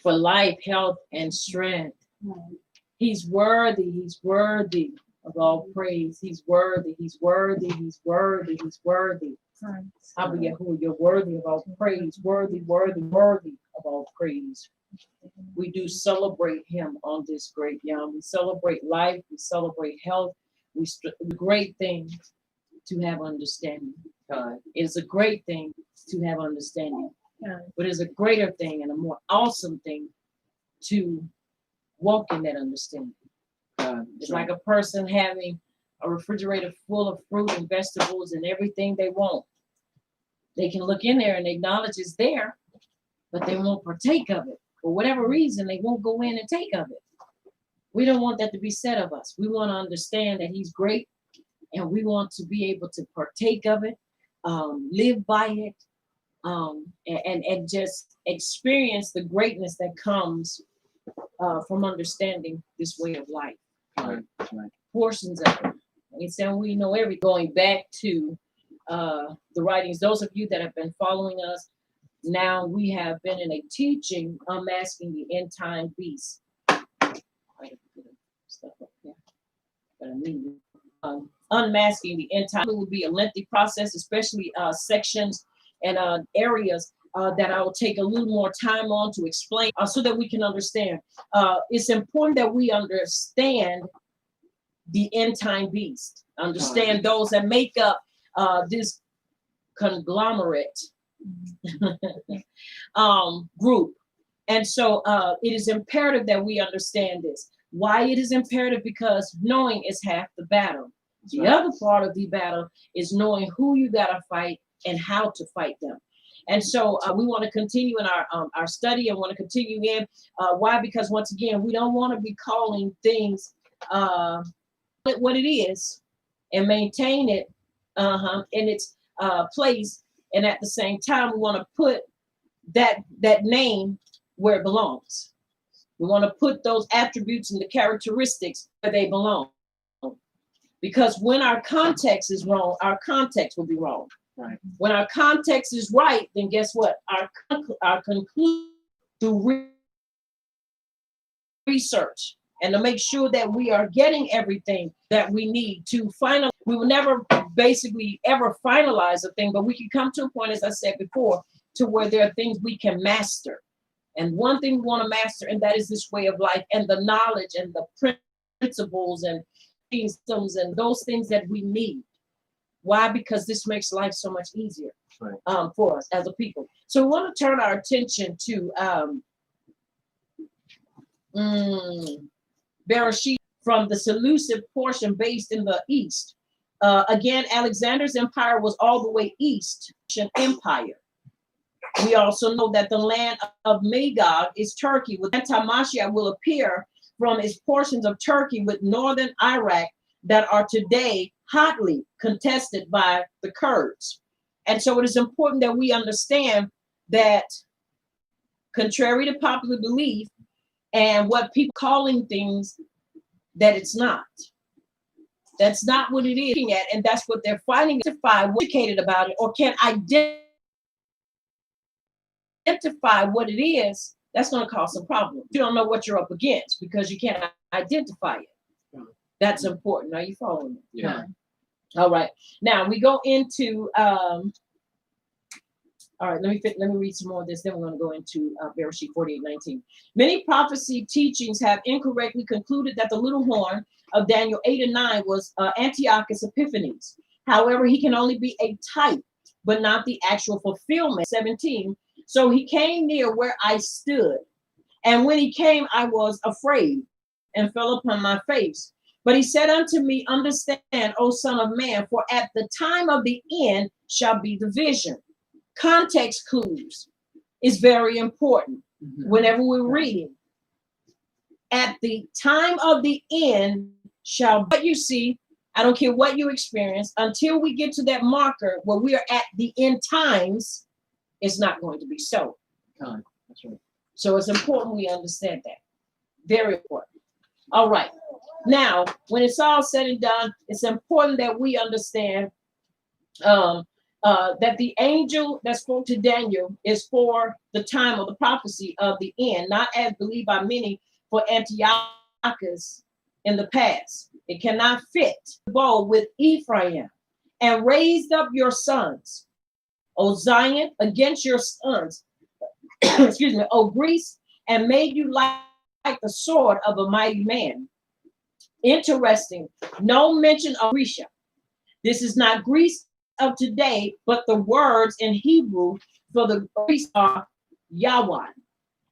for life, health, and strength. He's worthy. He's worthy of all praise. He's worthy. He's worthy. He's worthy. He's worthy. Abba Yahuwah, you're worthy of all praise. Worthy, worthy, worthy of all praise. We do celebrate him on this great Yom. We celebrate life. We celebrate health. The great thing to have understanding. It's a great thing to have understanding. But it's a greater thing and a more awesome thing to walk in that understanding. It's like a person having a refrigerator full of fruit and vegetables and everything they want. They can look in there and acknowledge it's there, but they won't partake of it. For whatever reason, they won't go in and take of it. We don't want that to be said of us. We want to understand that he's great, and we want to be able to partake of it, live by it, and just experience the greatness that comes from understanding this way of life. Portions of it. And so we know every going back to the writings. Those of you that have been following us, now we have been in a teaching unmasking the end time beast. unmasking the end time. It will be a lengthy process, especially sections and areas that I will take a little more time on to explain so that we can understand. It's important that we understand the end time beast, understand those that make up this conglomerate group. And so it is imperative that we understand this. Why it is imperative? Because knowing is half the battle. The other part of the battle is knowing who you gotta fight and how to fight them. And so we want to continue in our study and want to continue in. Why? Because once again, we don't want to be calling things what it is and maintain it in its place. And at the same time, we want to put that name where it belongs. We want to put those attributes and the characteristics where they belong. Because when our context is wrong, our context will be wrong. Right. When our context is right, then guess what? Our conclusion through research and to make sure that we are getting everything that we need to final. We will never basically ever finalize a thing, but we can come to a point, as I said before, to where there are things we can master. And one thing we want to master, and that is this way of life and the knowledge and the principles and systems and those things that we need. Why? Because this makes life so much easier for us as a people. So we want to turn our attention to Bereshit from the Seleucid portion based in the east. Again, Alexander's empire was all the way east, empire. We also know that the land of Magog is Turkey, with Antimashiach will appear from its portions of Turkey with northern Iraq that are today hotly contested by the Kurds. And so it is important that we understand that, contrary to popular belief and what people calling things that it's not. That's not what it is, and that's what they're finding. Educated about it or can identify what it is, that's going to cause some problems. You don't know what you're up against because you can't identify it. That's important. Are you following me? Yeah. All right. Now we go into all right, let me read some more of this, then we're going to go into Bereshit 48:19. Many prophecy teachings have incorrectly concluded that the little horn of Daniel 8 and 9 was Antiochus Epiphanes. However, he can only be a type, but not the actual fulfillment. 17. So he came near where I stood, and when he came, I was afraid and fell upon my face. But he said unto me, understand, O son of man, for at the time of the end shall be division. Context clues is very important whenever we're reading. At the time of the end shall, but you see, I don't care what you experience, until we get to that marker where we are at the end times, it's not going to be so. That's right. So it's important we understand that. Very important. All right. Now, when it's all said and done, it's important that we understand that the angel that spoke to Daniel is for the time of the prophecy of the end, not as believed by many for Antiochus in the past. It cannot fit the bow with Ephraim and raised up your sons, O Zion, against your sons, excuse me, O Greece, and made you like the sword of a mighty man. Interesting. No mention of Grecia. This is not Greece of today, but the words in Hebrew for the Greece are Yawan.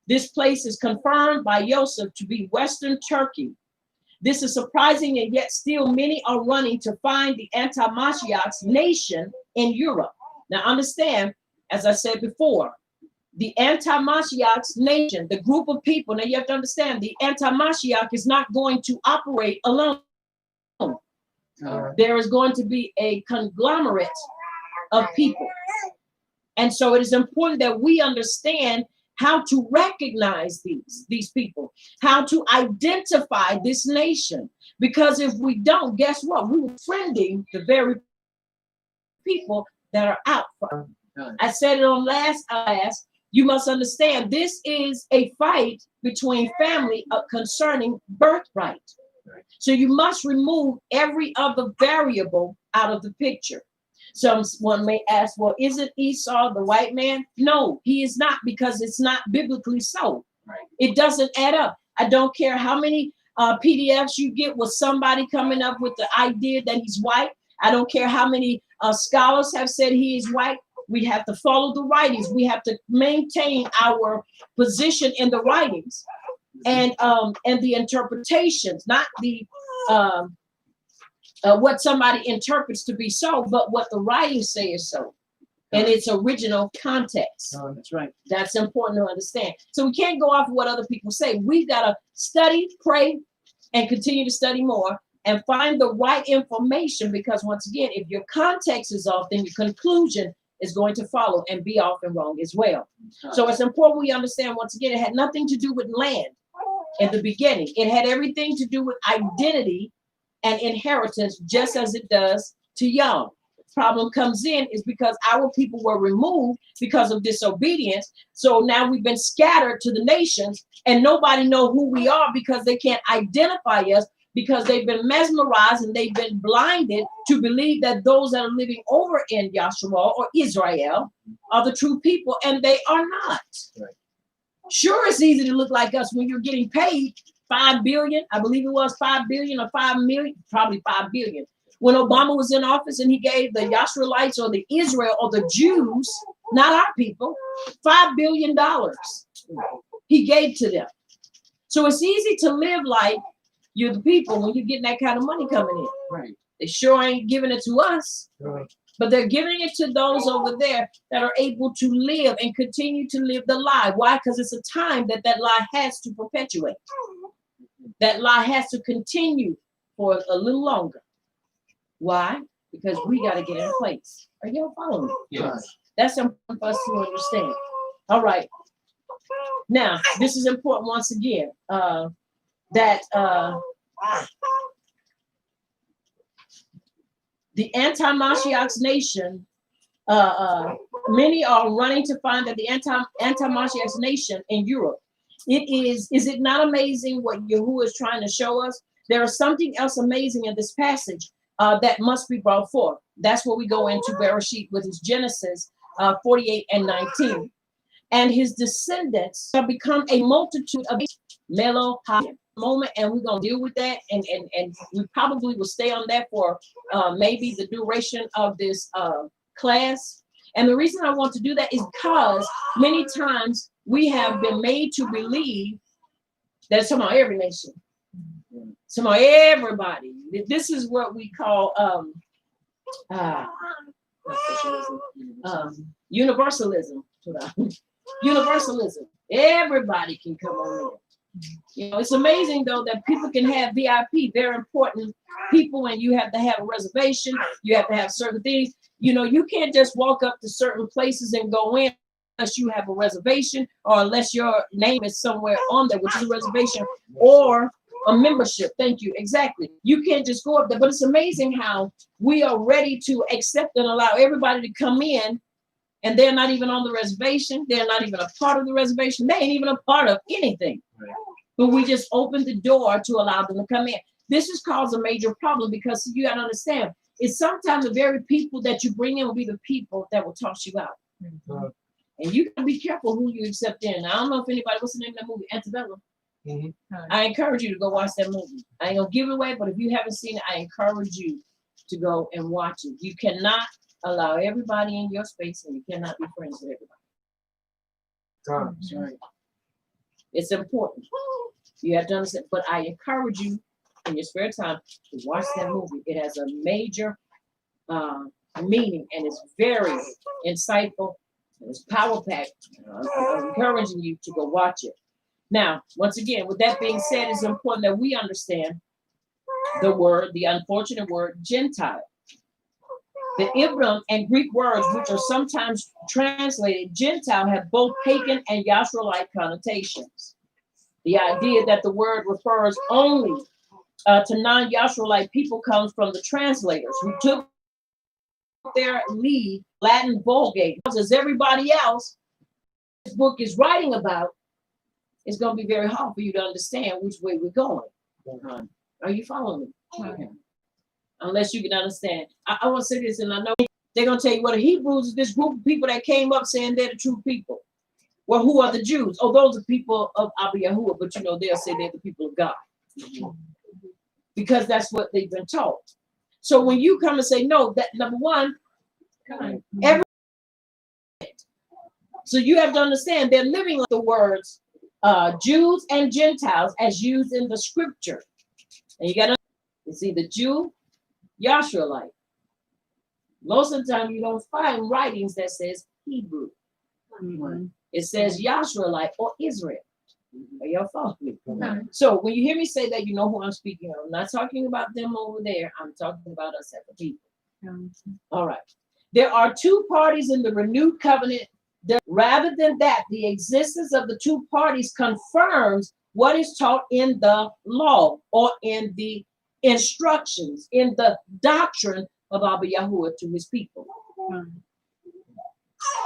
This place is confirmed by Joseph to be Western Turkey. This is surprising, and yet still many are running to find the Antimashiach's nation in Europe. Now understand, as I said before, the Antimashiach's nation, the group of people, now you have to understand, the Antimashiach is not going to operate alone. There is going to be a conglomerate of people. And so it is important that we understand how to recognize these people, how to identify this nation. Because if we don't, guess what? We're friending the very people that are out. I said it on last class. You must understand this is a fight between family concerning birthright. Right. So you must remove every other variable out of the picture. Someone may ask, well, isn't Esau the white man? No, he is not, because it's not biblically so. Right. It doesn't add up. I don't care how many PDFs you get with somebody coming up with the idea that he's white. I don't care how many scholars have said he is white. We have to follow the writings. We have to maintain our position in the writings and the interpretations, not the what somebody interprets to be so, but what the writings say is so, and its original context. That's right. That's important to understand. So we can't go off of what other people say. We've got to study, pray, and continue to study more and find the right information, because once again, if your context is off, then your conclusion is going to follow and be off and wrong as well. So it's important we understand, once again, it had nothing to do with land in the beginning. It had everything to do with identity and inheritance, just as it does to young. Problem comes in is because our people were removed because of disobedience. So now we've been scattered to the nations, and nobody know who we are because they can't identify us, because they've been mesmerized and they've been blinded to believe that those that are living over in Yahshua or Israel are the true people, and they are not. Right. Sure, it's easy to look like us when you're getting paid 5 billion. I believe it was 5 billion or 5 million, probably 5 billion. When Obama was in office and he gave the Yashreelites or the Israel or the Jews, not our people, $5 billion he gave to them. So it's easy to live like you're the people when you're getting that kind of money coming in. Right. They sure ain't giving it to us, but they're giving it to those over there that are able to live and continue to live the lie. Why? Because it's a time that that lie has to perpetuate. That lie has to continue for a little longer. Why? Because we got to get in place. Are y'all following me? Yes. That's important for us to understand. All right. Now, this is important once again, that the anti-Mashiach's nation, many are running to find that the anti-Mashiach's nation in Europe, is it not amazing what Yahuwah is trying to show us? There is something else amazing in this passage that must be brought forth. That's where we go into Bereshit with his Genesis 48 and 19. And his descendants have become a multitude of Melo moment, and we're going to deal with that, and we probably will stay on that for maybe the duration of this class. And the reason I want to do that is because many times we have been made to believe that somehow every nation, somehow everybody, this is what we call universalism. Universalism. Everybody can come on in. You know, it's amazing though that people can have VIP, very important people, and you have to have a reservation. You have to have certain things. You know, you can't just walk up to certain places and go in unless you have a reservation, or unless your name is somewhere on there, which is a reservation or a membership. Thank you. Exactly. You can't just go up there. But it's amazing how we are ready to accept and allow everybody to come in, and they're not even on the reservation. They're not even a part of the reservation. They ain't even a part of anything. Right. But we just opened the door to allow them to come in. This has caused a major problem, because you got to understand, it's sometimes the very people that you bring in will be the people that will toss you out. And you can be careful who you accept in. I don't know if anybody, what's the name of that movie? Antebellum. I encourage you to go watch that movie. I ain't gonna give it away, but if you haven't seen it, I encourage you to go and watch it. You cannot allow everybody in your space, and you cannot be friends with everybody. Right. It's important. You have to understand. But I encourage you in your spare time to watch that movie. It has a major meaning, and it's very insightful. It's power packed. I'm encouraging you to go watch it. Now, once again, with that being said, it's important that we understand the word, the unfortunate word, Gentile. The Ibram and Greek words, which are sometimes translated Gentile, have both pagan and Yashreelite connotations. The idea that the word refers only to non-Yashreelite people comes from the translators who took their lead Latin Vulgate. As everybody else this book is writing about, it's going to be very hard for you to understand which way we're going. Are you following me? Okay. Unless you can understand. I want to say this, and I know they're going to tell you what the Hebrews is this group of people that came up saying they're the true people. Well, who are the Jews? Oh, those are people of Abba Yahuwah, but you know, they'll say they're the people of God. Because that's what they've been taught. So when you come and say, no, that number one, every so you have to understand they're living like the words Jews and Gentiles as used in the scripture. And you got to, it's either Jew, Yahshua-like. Most of the time you don't find writings that says Hebrew. It says Yahshua-like or Israel. Are y'all following me? So when you hear me say that, you know who I'm speaking of. I'm not talking about them over there. I'm talking about us as a people. All right. There are two parties in the renewed covenant. Rather than that, the existence of the two parties confirms what is taught in the law or in the instructions, in the doctrine of Abba Yahuwah to his people.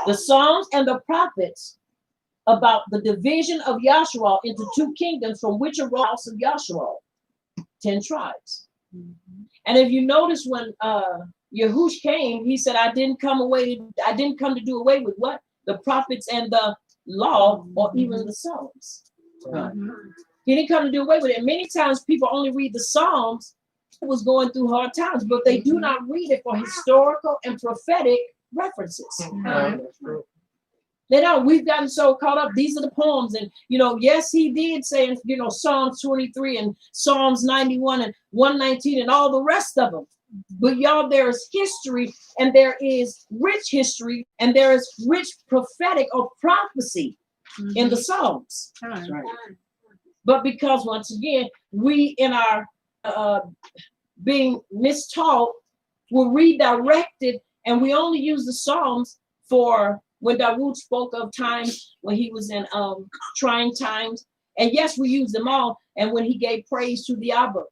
The Psalms and the prophets about the division of Yahshua into two kingdoms from which arose house of Yahshua, 10 tribes. And if you notice when Yahush came, he said, I didn't come to do away with what? The prophets and the law or even the Psalms. He didn't come to do away with it. Many times people only read the Psalms who was going through hard times, but they do not read it for historical and prophetic references. They don't. We've gotten so caught up. These are the poems. And, you know, yes, he did say, you know, Psalms 23 and Psalms 91 and 119 and all the rest of them. But y'all, there is history and there is rich history and there is rich prophetic or prophecy in the Psalms. That's right. But because once again, we in our being mistaught were redirected and we only use the Psalms for when Dawood spoke of times when he was in trying times. And yes, we use them all. And when he gave praise to the Abba.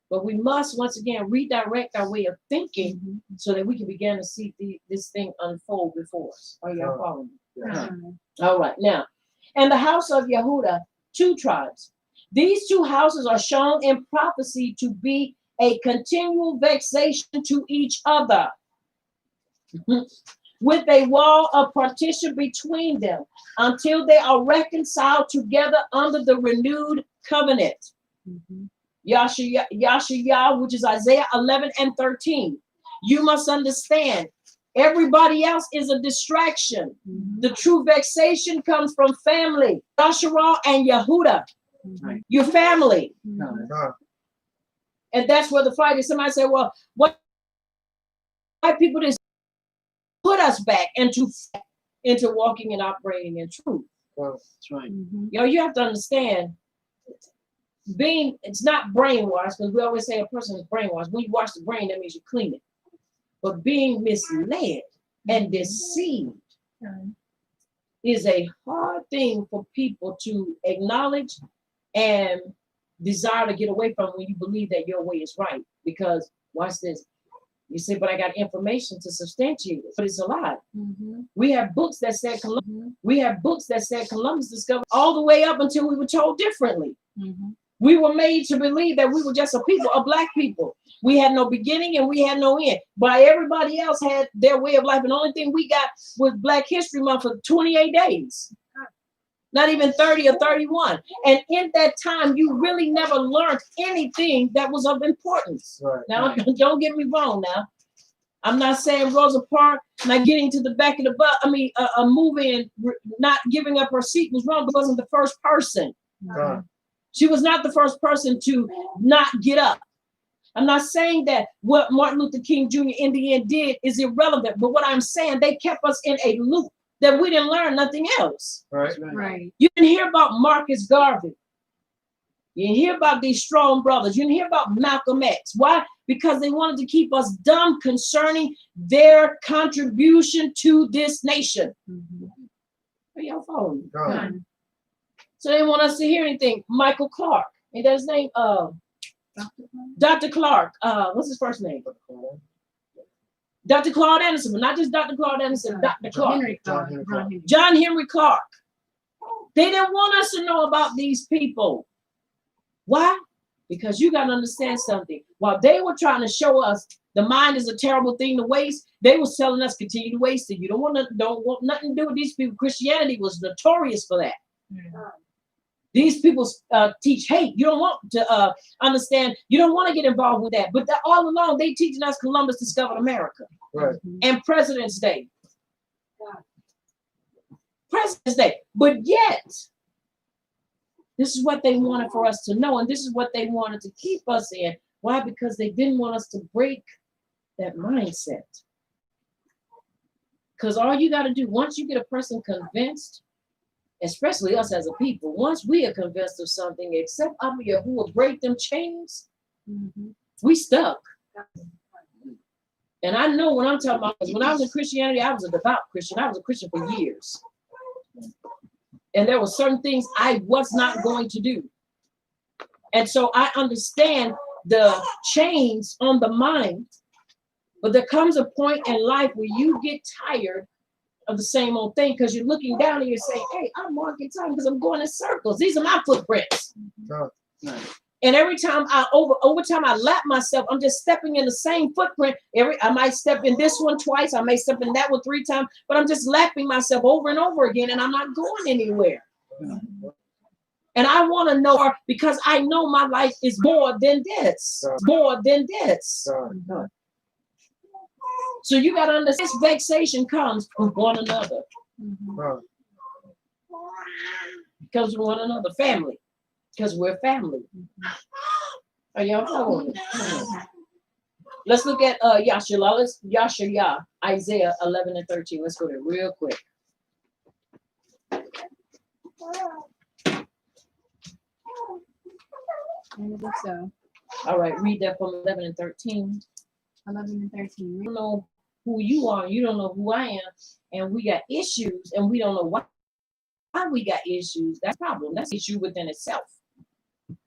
But we must, once again, redirect our way of thinking so that we can begin to see this thing unfold before us. Are y'all following me? All right. Now, and the house of Yehuda, 2 tribes. These 2 houses are shown in prophecy to be a continual vexation to each other, with a wall of partition between them, until they are reconciled together under the renewed covenant. Yashayah, which is Isaiah 11 and 13. You must understand, everybody else is a distraction. The true vexation comes from family. Joshua and Yehuda, your family. And that's where the fight is. Somebody say, well, what white people just put us back into walking and operating in truth. That's right. You know, you have to understand, it's not brainwashed, because we always say a person is brainwashed. When you wash the brain, that means you clean it. But being misled and deceived is a hard thing for people to acknowledge and desire to get away from when you believe that your way is right. Because watch this. You say, but I got information to substantiate it. But it's a lie. We have books that said Columbus discovered all the way up until we were told differently. We were made to believe that we were just a people, a black people. We had no beginning and we had no end. But everybody else had their way of life. And the only thing we got was Black History Month for 28 days. Not even 30 or 31. And in that time, you really never learned anything that was of importance. Now, don't get me wrong now. I'm not saying Rosa Parks not getting to the back of the bus. I mean, a movie and not giving up her seat was wrong, but wasn't the first person. She was not the first person to not get up. I'm not saying that what Martin Luther King Jr. in the end did is irrelevant, but what I'm saying, they kept us in a loop that we didn't learn nothing else. Right. You didn't hear about Marcus Garvey. You didn't hear about these strong brothers. You didn't hear about Malcolm X. Why? Because they wanted to keep us dumb concerning their contribution to this nation. Are y'all following me? So they didn't want us to hear anything. Michael Clark. Ain't that his name? Dr. Clark. What's his first name? Dr. Claude Anderson, but not just Dr. Claude Anderson, Dr. Clark. John Henry Clark. They didn't want us to know about these people. Why? Because you got to understand something. While they were trying to show us the mind is a terrible thing to waste, they was telling us continue to waste it. You don't want nothing to do with these people. Christianity was notorious for that. These people teach hate. You don't want to understand. You don't want to get involved with that. But all along, they teaching us Columbus discovered America. Right. And President's Day. President's Day. But yet, this is what they wanted for us to know. And this is what they wanted to keep us in. Why? Because they didn't want us to break that mindset. Because all you got to do, once you get a person convinced, especially us as a people, once we are convinced of something, except up here who will break them chains, we stuck. And I know what I'm talking about, because when I was in Christianity, I was a devout Christian. I was a Christian for years. And there were certain things I was not going to do. And so I understand the chains on the mind, but there comes a point in life where you get tired of the same old thing, because you're looking down and you're saying, hey, I'm marking time because I'm going in circles. These are my footprints. And every time over time I lap myself, I'm just stepping in the same footprint. I might step in this one twice, I may step in that one 3 times, but I'm just lapping myself over and over again, and I'm not going anywhere. And I want to know, because I know my life is more than this. More than this. So you got to understand, this vexation comes from one another. Because of one another, family. Because we're family. Are y'all following? Let's look at Yashaya, Isaiah 11 and 13. Let's go there real quick. So, All right, read that from 11 and 13. 11 and 13. You don't know who you are, you don't know who I am, and we got issues, and we don't know why we got issues. That's a problem. That's an issue within itself.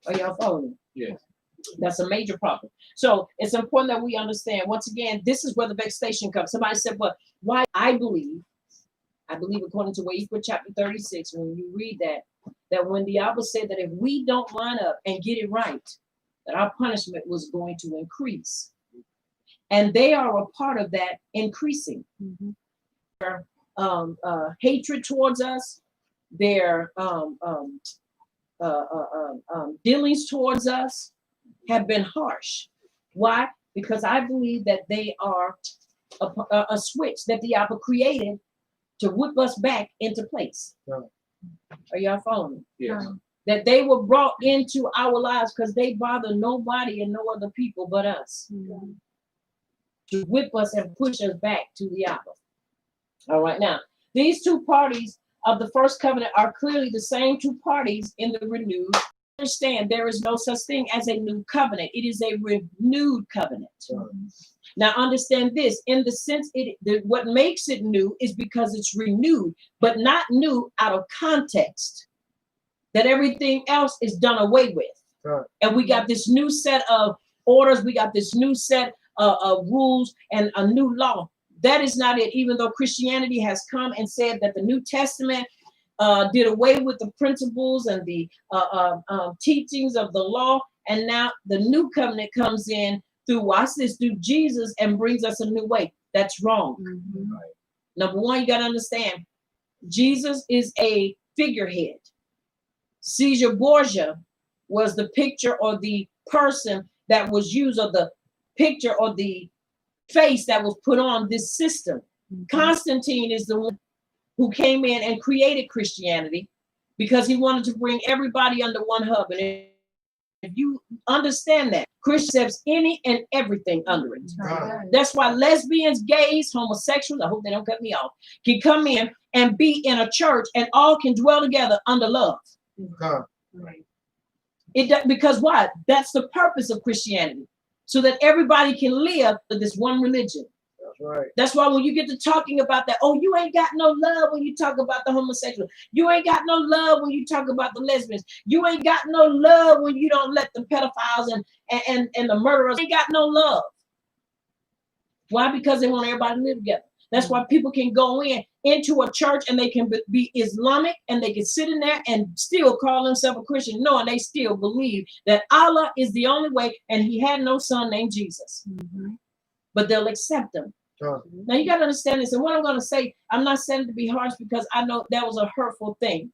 Are y'all following me? Yes. That's a major problem. So it's important that we understand, once again, this is where the vexation comes. Somebody said, well, why? I believe according to Wayford chapter 36, when you read that when the Bible said that if we don't line up and get it right, that our punishment was going to increase. And they are a part of that increasing. Their hatred towards us, their dealings towards us have been harsh. Why? Because I believe that they are a switch that the Abba created to whip us back into place. Are y'all following me? Yes. That they were brought into our lives because they bother nobody and no other people but us. To whip us and push us back to the Abba. All right, now, these two parties of the first covenant are clearly the same two parties in the renewed. Understand, there is no such thing as a new covenant. It is a renewed covenant. Now, understand this, in the sense, what makes it new is because it's renewed, but not new out of context, that everything else is done away with. And we got this new set of orders, we got this new set of rules and a new law. That is not it, even though Christianity has come and said that the New Testament did away with the principles and the teachings of the law. And now the new covenant comes in through, watch this, through Jesus, and brings us a new way. That's wrong. Number one, you got to understand, Jesus is a figurehead. Caesar Borgia was the picture or the person that was used, or the picture or the face that was put on this system. Constantine is the one who came in and created Christianity because he wanted to bring everybody under one hub. And if you understand that, Christians have any and everything under it. That's why lesbians, gays, homosexuals, I hope they don't cut me off, can come in and be in a church and all can dwell together under love. Because why? That's the purpose of Christianity, so that everybody can live with this one religion. That's why when you get to talking about that, oh, you ain't got no love when you talk about the homosexual. You ain't got no love when you talk about the lesbians. You ain't got no love when you don't let the pedophiles and the murderers. You ain't got no love. Why? Because they want everybody to live together. That's why people can go into a church and they can be Islamic and they can sit in there and still call themselves a Christian, knowing they still believe that Allah is the only way and he had no son named Jesus. But they'll accept him. Now you got to understand this. And what I'm going to say, I'm not saying it to be harsh because I know that was a hurtful thing.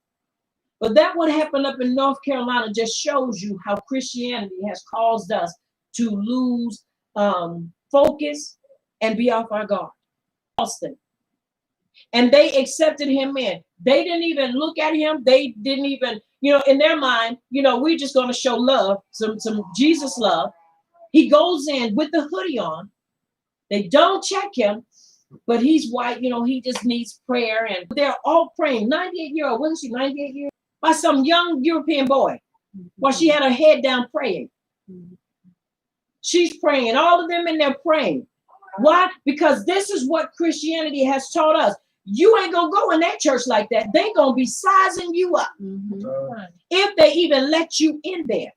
But that what happened up in North Carolina just shows you how Christianity has caused us to lose focus and be off our guard. Austin. And they accepted him in. They didn't even look at him. They didn't even, in their mind, we're just going to show love, some Jesus love. He goes in with the hoodie on. They don't check him, but he's white, he just needs prayer. And they're all praying. 98-year-old, wasn't she 98 years? By some young European boy, while she had her head down praying. She's praying, all of them in there praying. Why? Because this is what Christianity has taught us. You ain't gonna go in that church like that. They gonna be sizing you up if they even let you in there.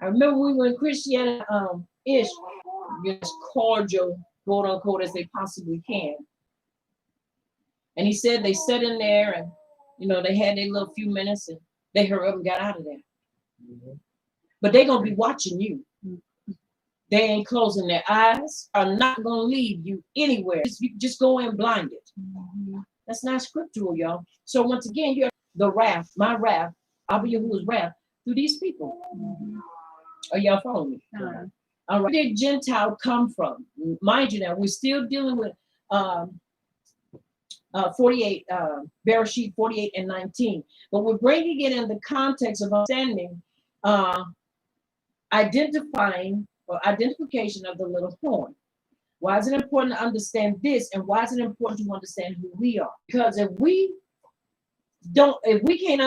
I remember we were in Christianity, as cordial, quote unquote, as they possibly can. And he said they sat in there and, they had their little few minutes and they hurried up and got out of there. But they're going to be watching you. They ain't closing their eyes, are not going to leave you anywhere. Just go in blinded. That's not scriptural, y'all. So once again, you're the wrath, my wrath, Abba Yahuwah's wrath through these people. Are y'all following me? All right. Where did Gentile come from? Mind you now, we're still dealing with 48, Bereshit 48 and 19. But we're bringing it in the context of understanding, identification of the little horn. Why is it important to understand this? And why is it important to understand who we are? Because if we can't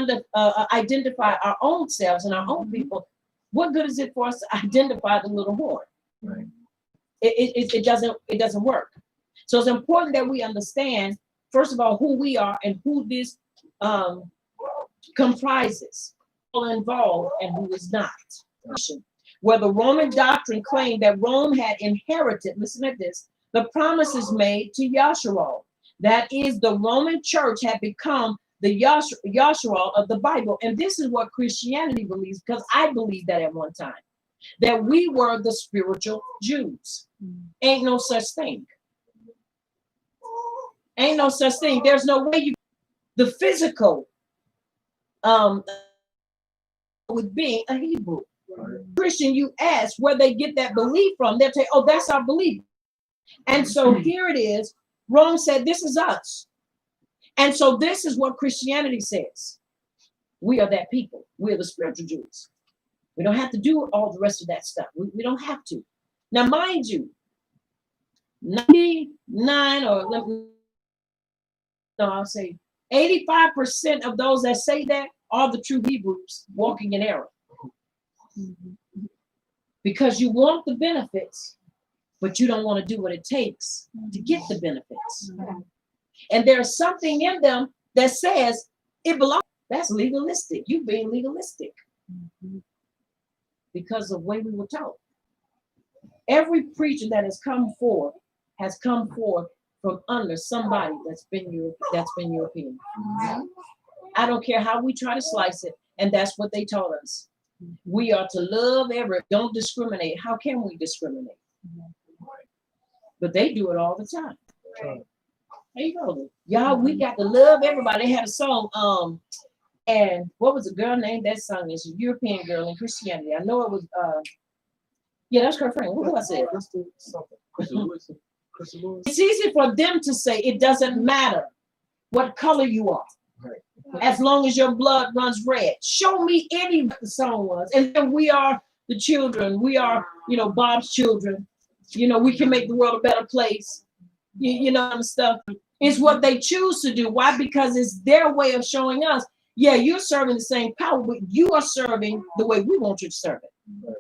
identify our own selves and our own people, what good is it for us to identify the little horn? Right. It doesn't work. So it's important that we understand, first of all, who we are and who this comprises, all involved and who is not. Where the Roman doctrine claimed that Rome had inherited, listen to this, the promises made to Yasharal. That is, the Roman church had become the Yasharal of the Bible. And this is what Christianity believes, because I believed that at one time, that we were the spiritual Jews. Ain't no such thing. Ain't no such thing. There's no way the physical with being a Hebrew. Christian, you ask where they get that belief from, they'll say, oh, that's our belief. And so here it is. Rome said, this is us. And so this is what Christianity says. We are that people. We're the spiritual Jews. We don't have to do all the rest of that stuff. We don't have to. Now, mind you, 85% of those that say that are the true Hebrews walking in error. Because you want the benefits, but you don't want to do what it takes to get the benefits. And there's something in them that says it belongs. That's legalistic. You being legalistic. Because of the way we were taught. Every preacher that has come forth from under somebody that's been European. I don't care how we try to slice it, and that's what they taught us. We are to love don't discriminate. How can we discriminate? But they do it all the time. There you go. Y'all, we got to love everybody. They had a song, and what was the girl named that song? It's a European girl in Christianity. I know it was, that's her friend. What was it? It's easy for them to say it doesn't matter what color you are. As long as your blood runs red. Show me any what the song was. And then we are the children. We are, Bob's children. We can make the world a better place. And stuff. It's what they choose to do. Why? Because it's their way of showing us, yeah, you're serving the same power, but you are serving the way we want you to serve it.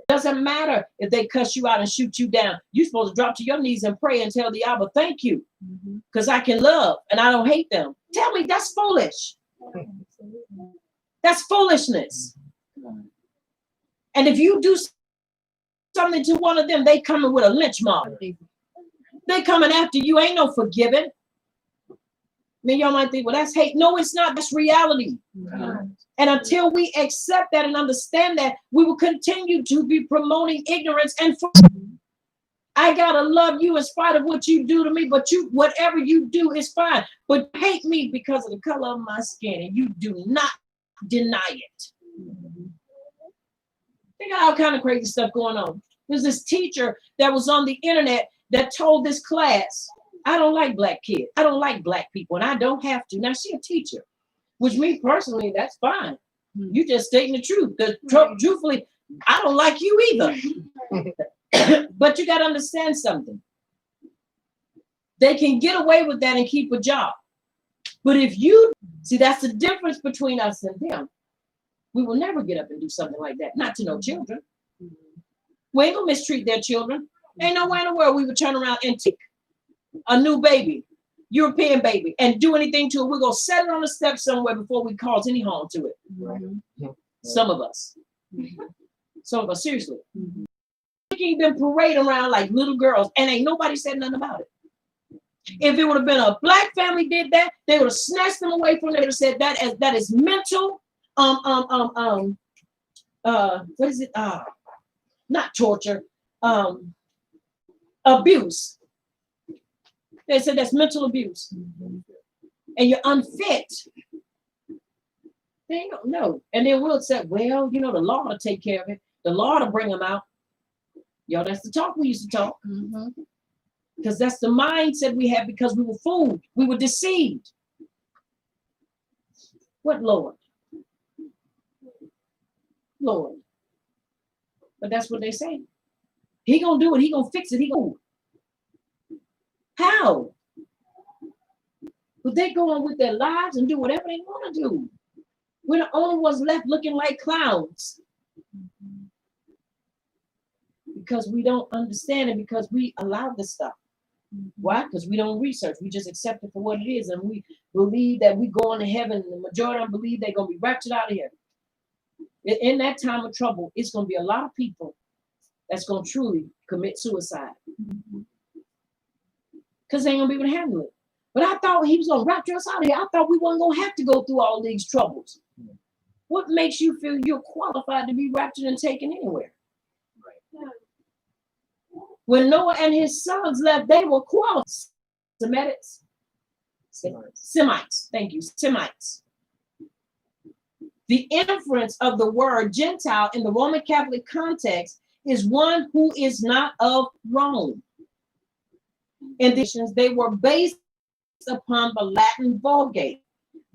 Doesn't matter if they cuss you out and shoot you down. You're supposed to drop to your knees and pray and tell the Abba, thank you, because I can love and I don't hate them. Tell me that's foolish. That's foolishness. And if you do something to one of them, they come in with a lynch mob. They coming after you. Ain't no forgiving. I mean, y'all might think, well, that's hate. No, it's not. That's reality. And until we accept that and understand that, we will continue to be promoting ignorance and I gotta love you in spite of what you do to me, but whatever you do is fine. But hate me because of the color of my skin, and you do not deny it. They got all kind of crazy stuff going on. There's this teacher that was on the internet that told this class, I don't like black kids. I don't like black people, and I don't have to. Now, she's a teacher, which me personally, that's fine. You just stating the truth. Because truthfully, I don't like you either. But you got to understand something. They can get away with that and keep a job. But if you, see, that's the difference between us and them. We will never get up and do something like that. Not to no children. We ain't gonna mistreat their children. Ain't no way in the world we would turn around and take a new baby, European baby, and do anything to it. We're gonna set it on the step somewhere before we cause any harm to it. Some of us. Some of us, seriously. Making them parade around like little girls, and ain't nobody said nothing about it. If it would have been a black family did that, they would have snatched them away from it. They would have said that is mental, what is it? Not torture, abuse. They said that's mental abuse, and you're unfit. They don't know. And then we'll say, well, you know, the law will take care of it. The law will bring them out. Yo, that's the talk we used to talk. Because that's the mindset we had because we were fooled. We were deceived. What Lord? Lord. But that's what they say. He gonna do it. He gonna fix it. He gonna. How? But they go on with their lives and do whatever they want to do. We're the only ones left looking like clowns. Because we don't understand it, because we allow this stuff. Why? Because we don't research. We just accept it for what it is. And we believe that we go on to heaven. And the majority of them believe they're going to be raptured out of here. In that time of trouble, it's going to be a lot of people that's going to truly commit suicide. Because they ain't going to be able to handle it. But I thought he was going to rapture us out of here. I thought we weren't going to have to go through all these troubles. What makes you feel you're qualified to be raptured and taken anywhere? When Noah and his sons left, they were qualified. Semites. Thank you. Semites. The inference of the word Gentile in the Roman Catholic context is one who is not of Rome. In addition, they were based upon the Latin Vulgate.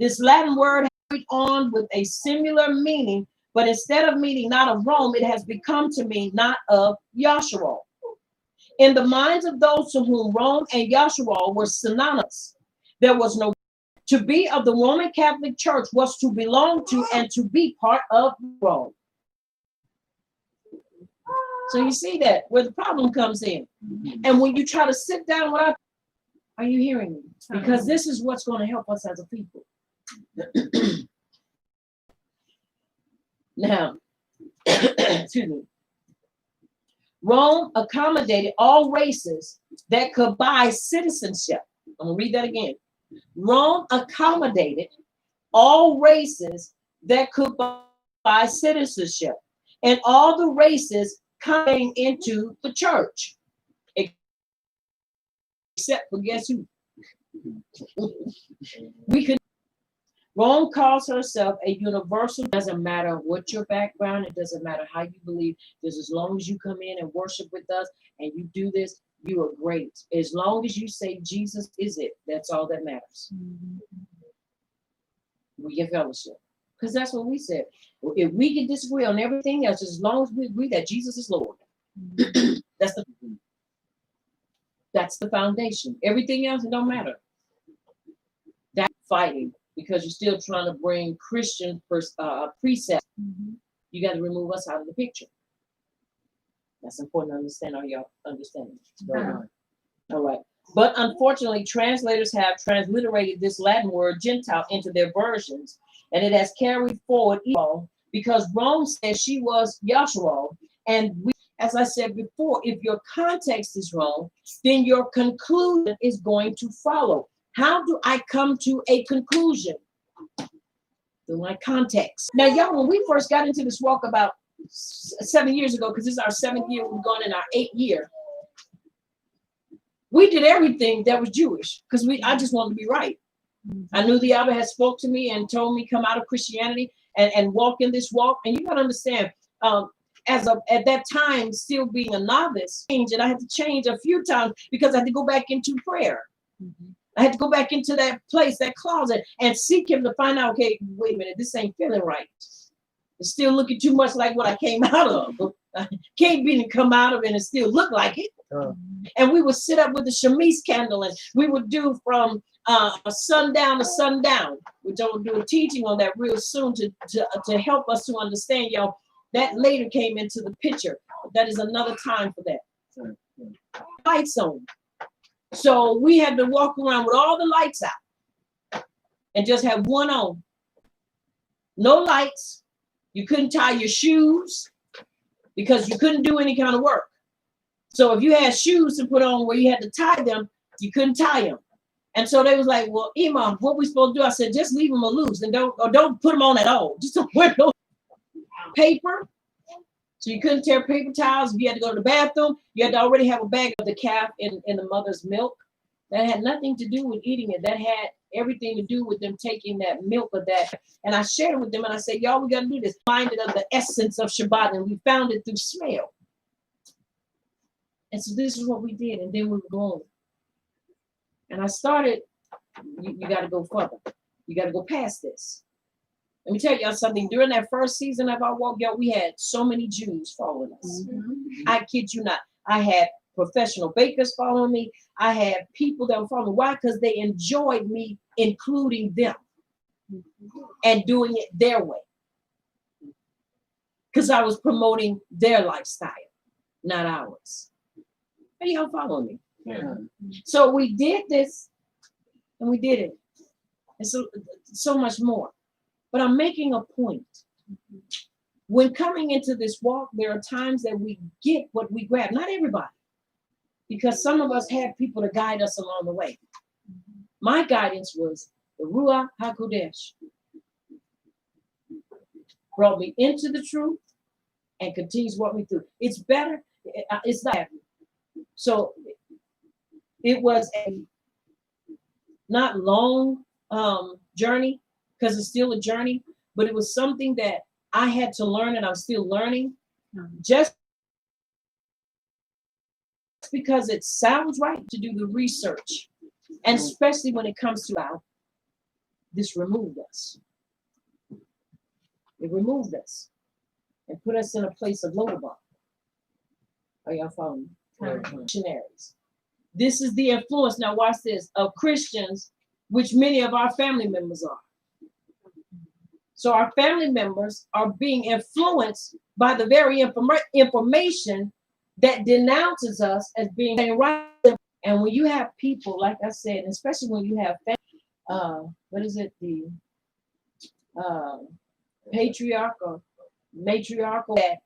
This Latin word carried on with a similar meaning, but instead of meaning not of Rome, it has become to mean not of Yahshua. In the minds of those to whom Rome and Yahshua were synonymous, there was no. To be of the Roman Catholic Church was to belong to and to be part of Rome. So you see that where the problem comes in. And when you try to sit down, are you hearing me? Because this is what's going to help us as a people. Now, excuse me. Rome accommodated all races that could buy citizenship. I'm going to read that again. Rome accommodated all races that could buy citizenship, and all the races came into the church. Except for guess who? Rome calls herself a universal. It doesn't matter what your background, it doesn't matter how you believe. Just as long as you come in and worship with us and you do this, you are great. As long as you say Jesus is it, that's all that matters. We get fellowship. Because that's what we said. If we can disagree on everything else, as long as we agree that Jesus is Lord, that's the foundation. Everything else, it don't matter. That's fighting. Because you're still trying to bring Christian precepts. You got to remove us out of the picture. That's important to understand. Are y'all understanding? All right. But unfortunately, translators have transliterated this Latin word Gentile into their versions, and it has carried forward evil because Rome says she was Yahshua, and as I said before, if your context is wrong, then your conclusion is going to follow. How do I come to a conclusion? Through my context. Now, y'all, when we first got into this walk about 7 years ago, because this is our 7th year, we've gone in our 8th year, we did everything that was Jewish because I just wanted to be right. I knew the Abba had spoke to me and told me come out of Christianity and walk in this walk. And you got to understand, at that time, still being a novice, and I had to change a few times because I had to go back into prayer. I had to go back into that place, that closet, and seek him to find out, okay, wait a minute, this ain't feeling right. It's still looking too much like what I came out of. I can't be to come out of it and still look like it. And we would sit up with the chemise candle, and we would do from sundown to sundown. We're going to do a teaching on that real soon to help us to understand, y'all. That later came into the picture. That is another time for that. Lights on. So we had to walk around with all the lights out and just have one on. No lights. You couldn't tie your shoes because you couldn't do any kind of work. So if you had shoes to put on where you had to tie them, you couldn't tie them. And so they was like, well, Imam, what we supposed to do? I said, just leave them loose and don't put them on at all. Just don't wear no paper. So you couldn't tear paper towels. If you had to go to the bathroom, you had to already have a bag of the calf in the mother's milk. That had nothing to do with eating it. That had everything to do with them taking that milk of that. And I shared it with them and I said, y'all, we got to do this. Find it of the essence of Shabbat. And we found it through smell. And so this is what we did. And then we were going. And I started, you got to go further. You got to go past this. Let me tell y'all something. During that first season of our walk, y'all, we had so many Jews following us. I kid you not. I had professional bakers following me. I had people that were following me. Why? Because they enjoyed me including them and doing it their way. Because I was promoting their lifestyle, not ours. Are y'all following me? Yeah. So we did this and we did it. And so much more. But I'm making a point. When coming into this walk, there are times that we get what we grab. Not everybody. Because some of us had people to guide us along the way. My guidance was the Ruach HaKodesh. Brought me into the truth and continues to walk me through. It's better. It's not. So it was a not long journey, because it's still a journey, but it was something that I had to learn and I'm still learning. Just because it sounds right to do the research, and especially when it comes to how this removed us. It removed us and put us in a place of Lodabar. Are y'all following me? Missionaries. This is the influence, now watch this, of Christians, which many of our family members are. So our family members are being influenced by the very information that denounces us as being right. And when you have people, like I said, especially when you have, the patriarchal that